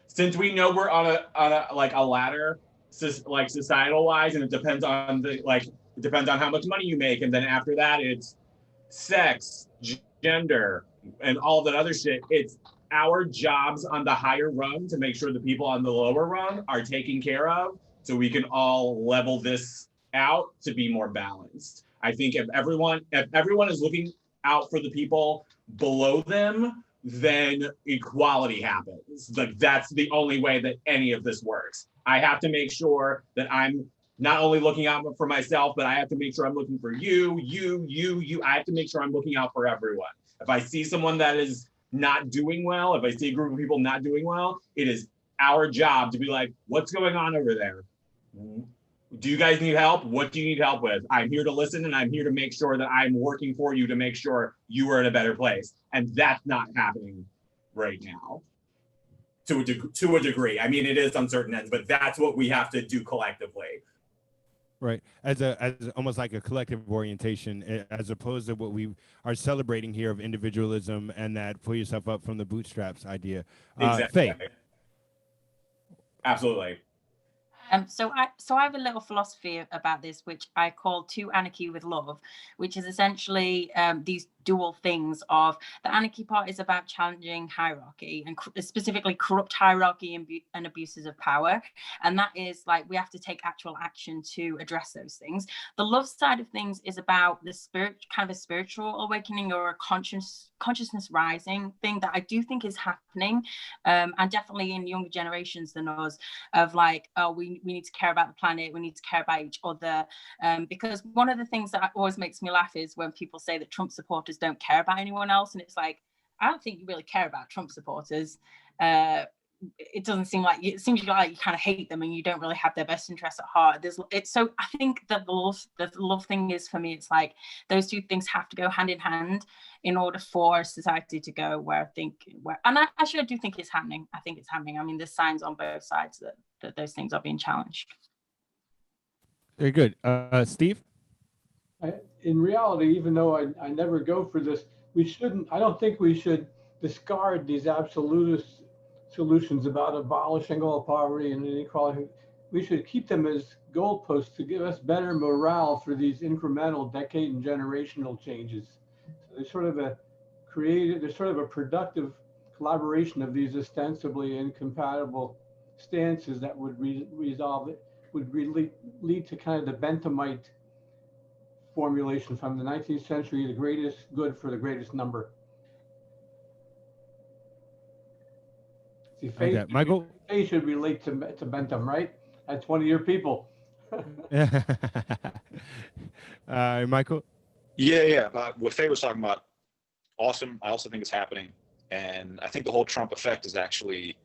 since we know we're on a like a ladder, like societal wise, and it depends on how much money you make, and then after that it's sex, gender, and all that other shit. It's our jobs on the higher rung to make sure the people on the lower rung are taken care of, so we can all level this out to be more balanced. I think if everyone is looking out for the people below them, then equality happens. Like, that's the only way that any of this works. I have to make sure that I'm not only looking out for myself, but I have to make sure I'm looking for you. I have to make sure I'm looking out for everyone. If I see someone that is not doing well, if I see a group of people not doing well, it is our job to be like, what's going on over there? Do you guys need help? What do you need help with? I'm here to listen, and I'm here to make sure that I'm working for you to make sure you are in a better place. And that's not happening right now. To a degree. I mean, it is on certain ends, but that's what we have to do collectively. Right, as almost like a collective orientation, as opposed to what we are celebrating here of individualism and that pull yourself up from the bootstraps idea. Exactly. Faye. Absolutely. So I have a little philosophy about this, which I call to anarchy with love, which is essentially these dual things of the anarchy part is about challenging hierarchy, and specifically corrupt hierarchy and abuses of power. And that is like, we have to take actual action to address those things. The love side of things is about the spirit, kind of a spiritual awakening or a consciousness rising thing that I do think is happening, and definitely in younger generations than us, of like, oh, we need to care about the planet, we need to care about each other, because one of the things that always makes me laugh is when people say that Trump supporters don't care about anyone else, and it's like, I don't think you really care about Trump supporters. It doesn't seem like, it seems like you kind of hate them and you don't really have their best interests at heart. So I think that the love thing is, for me, it's like those two things have to go hand in hand in order for society to go where and I actually do think it's happening. I think it's happening. I mean, there's signs on both sides that those things are being challenged. Very good. Steve? In reality, even though I never go for this, I don't think we should discard these absolutist solutions about abolishing all poverty and inequality. We should keep them as goalposts to give us better morale for these incremental decade and generational changes. So there's sort of a productive collaboration of these ostensibly incompatible stances that would lead to kind of the Benthamite formulation from the 19th century, the greatest good for the greatest number. See, Faye, Michael? Faye should relate to Bentham, right? That's one of your people. Michael? Yeah. What Faye was talking about, awesome. I also think it's happening. And I think the whole Trump effect is actually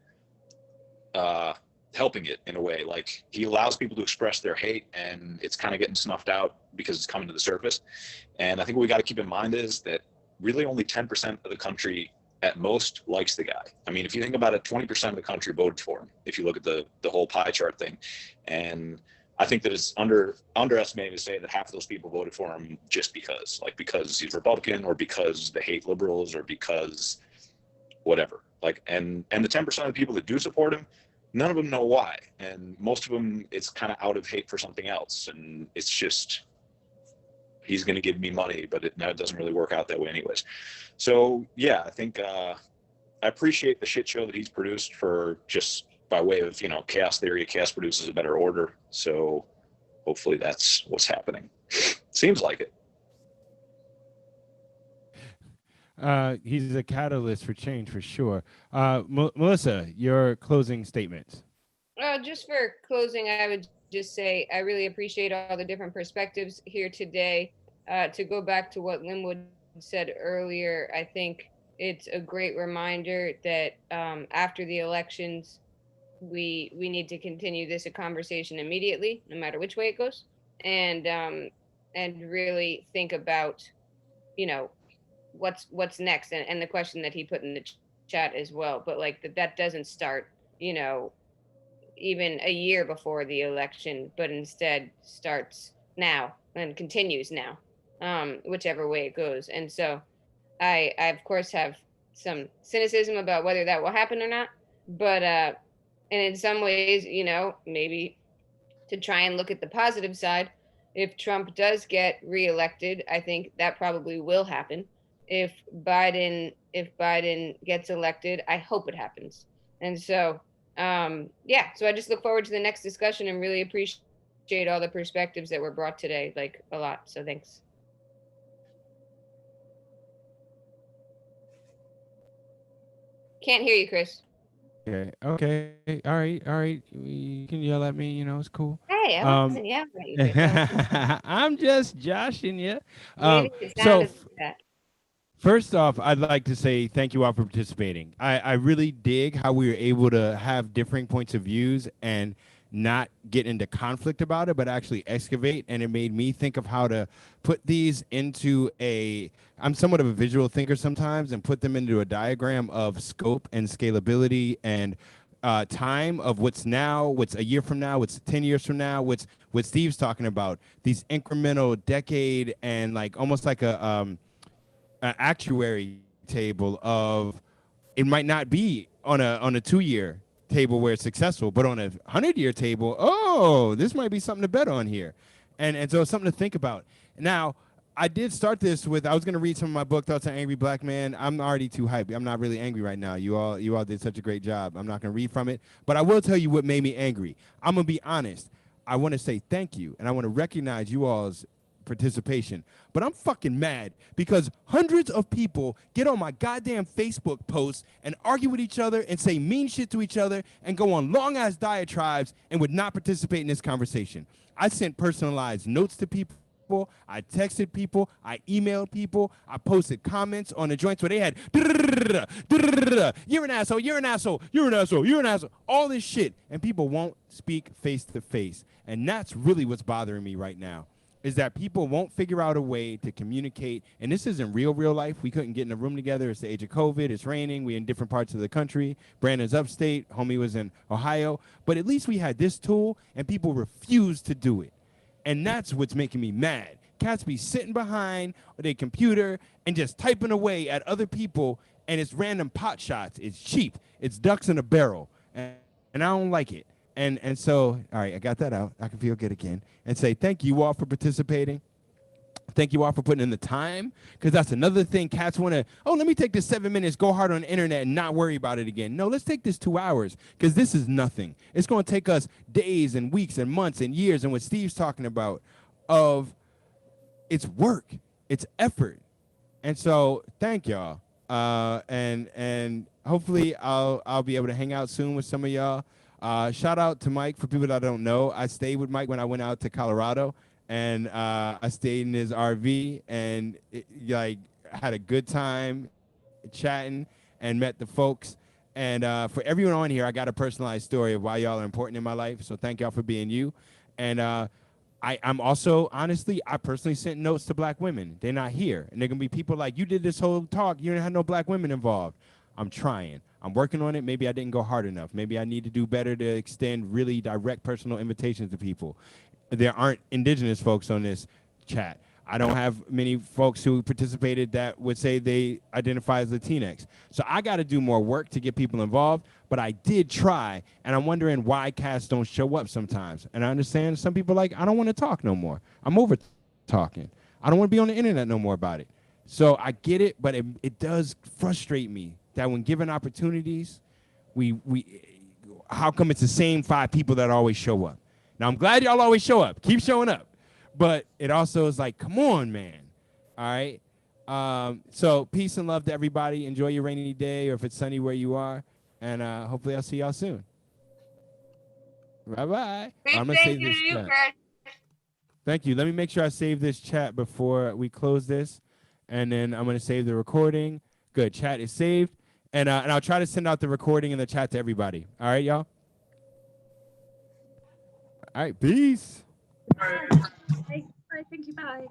helping it in a way. Like, he allows people to express their hate, and it's kind of getting snuffed out because it's coming to the surface. And I think what we got to keep in mind is that really only 10% of the country at most likes the guy. I mean, if you think about it, 20% of the country voted for him, if you look at the whole pie chart thing. And I think that it's underestimated to say that half of those people voted for him just because he's Republican, or because they hate liberals, or because whatever. Like, and the 10% of the people that do support him, none of them know why, and most of them, it's kind of out of hate for something else, and it's just, he's going to give me money, but it doesn't really work out that way anyways. So yeah, I think I appreciate the shit show that he's produced for just by way of, you know, chaos theory. Chaos produces a better order. So hopefully that's what's happening. Seems like it. He's a catalyst for change for sure. Melissa, your closing statements. Just for closing, I would just say I really appreciate all the different perspectives here today. To go back to what Linwood said earlier, I think it's a great reminder that after the elections, we need to continue this conversation immediately, no matter which way it goes, and really think about, you know, what's next, and the question that he put in the chat as well. But like that doesn't start, you know, even a year before the election, but instead starts now and continues now, whichever way it goes. And so I of course have some cynicism about whether that will happen or not, but and in some ways, you know, maybe to try and look at the positive side, if Trump does get reelected, I think that probably will happen. If Biden gets elected, I hope it happens. And so yeah, so I just look forward to the next discussion and really appreciate all the perspectives that were brought today, like a lot. So thanks. Can't hear you, Chris. Okay. All right. You can yell at me. You know, it's cool. Hey, I wasn't yelling at you, Chris. I'm just joshing you. Maybe it So sounded like that. first off, I'd like to say thank you all for participating. I really dig how we were able to have differing points of views and not get into conflict about it, but actually excavate. And it made me think of how to put these into I'm somewhat of a visual thinker sometimes, and put them into a diagram of scope and scalability and time of what's now, what's a year from now, what's 10 years from now, what's what Steve's talking about, these incremental decade, and like almost like an actuary table of, it might not be on a 2-year table where it's successful, but on a 100-year table, oh, this might be something to bet on here. And so it's something to think about. Now, I did start this with, I was going to read some of my book, Thoughts on Angry Black Man. I'm already too hyped. I'm not really angry right now. You all did such a great job. I'm not going to read from it, but I will tell you what made me angry. I'm going to be honest. I want to say thank you, and I want to recognize you all's participation, but I'm fucking mad because hundreds of people get on my goddamn Facebook posts and argue with each other and say mean shit to each other and go on long ass diatribes and would not participate in this conversation. I sent personalized notes to people, I texted people, I emailed people, I posted comments on the joints where they had you're an asshole, you're an asshole, you're an asshole, you're an asshole, all this shit, and people won't speak face to face. And that's really what's bothering me right now, is that people won't figure out a way to communicate. And this isn't real life. We couldn't get in a room together. It's the age of COVID. It's raining. We're in different parts of the country. Brandon's upstate. Homie was in Ohio. But at least we had this tool, and people refused to do it. And that's what's making me mad. Cats be sitting behind their computer and just typing away at other people, and it's random pot shots. It's cheap. It's ducks in a barrel. And I don't like it. And so, all right, I got that out. I can feel good again. And say thank you all for participating. Thank you all for putting in the time, because that's another thing. Cats want to, let me take this 7 minutes, go hard on the internet, and not worry about it again. No, let's take this 2 hours, because this is nothing. It's going to take us days and weeks and months and years, and what Steve's talking about, of it's work, it's effort. And so thank y'all. And hopefully I'll be able to hang out soon with some of y'all. Shout out to Mike. For people that don't know, I stayed with Mike when I went out to Colorado, and I stayed in his RV and had a good time chatting and met the folks. And for everyone on here, I got a personalized story of why y'all are important in my life. So thank y'all for being you. And I'm also, honestly, I personally sent notes to black women. They're not here. And they're going to be people like, you did this whole talk, you didn't have no black women involved. I'm trying. I'm working on it. Maybe I didn't go hard enough. Maybe I need to do better to extend really direct personal invitations to people. There aren't indigenous folks on this chat. I don't have many folks who participated that would say they identify as Latinx. So I got to do more work to get people involved, but I did try, and I'm wondering why cats don't show up sometimes. And I understand some people like, I don't want to talk no more. I'm over talking. I don't want to be on the internet no more about it. So I get it, but it does frustrate me that when given opportunities, how come it's the same 5 people that always show up? Now, I'm glad y'all always show up. Keep showing up. But it also is like, come on, man. All right? So peace and love to everybody. Enjoy your rainy day, or if it's sunny where you are. And hopefully I'll see y'all soon. Bye-bye. I'm going to save this chat. Thank you. Let me make sure I save this chat before we close this. And then I'm going to save the recording. Good. Chat is saved. And I'll try to send out the recording in the chat to everybody. All right, y'all? All right. Peace. Bye. Thank you. Bye.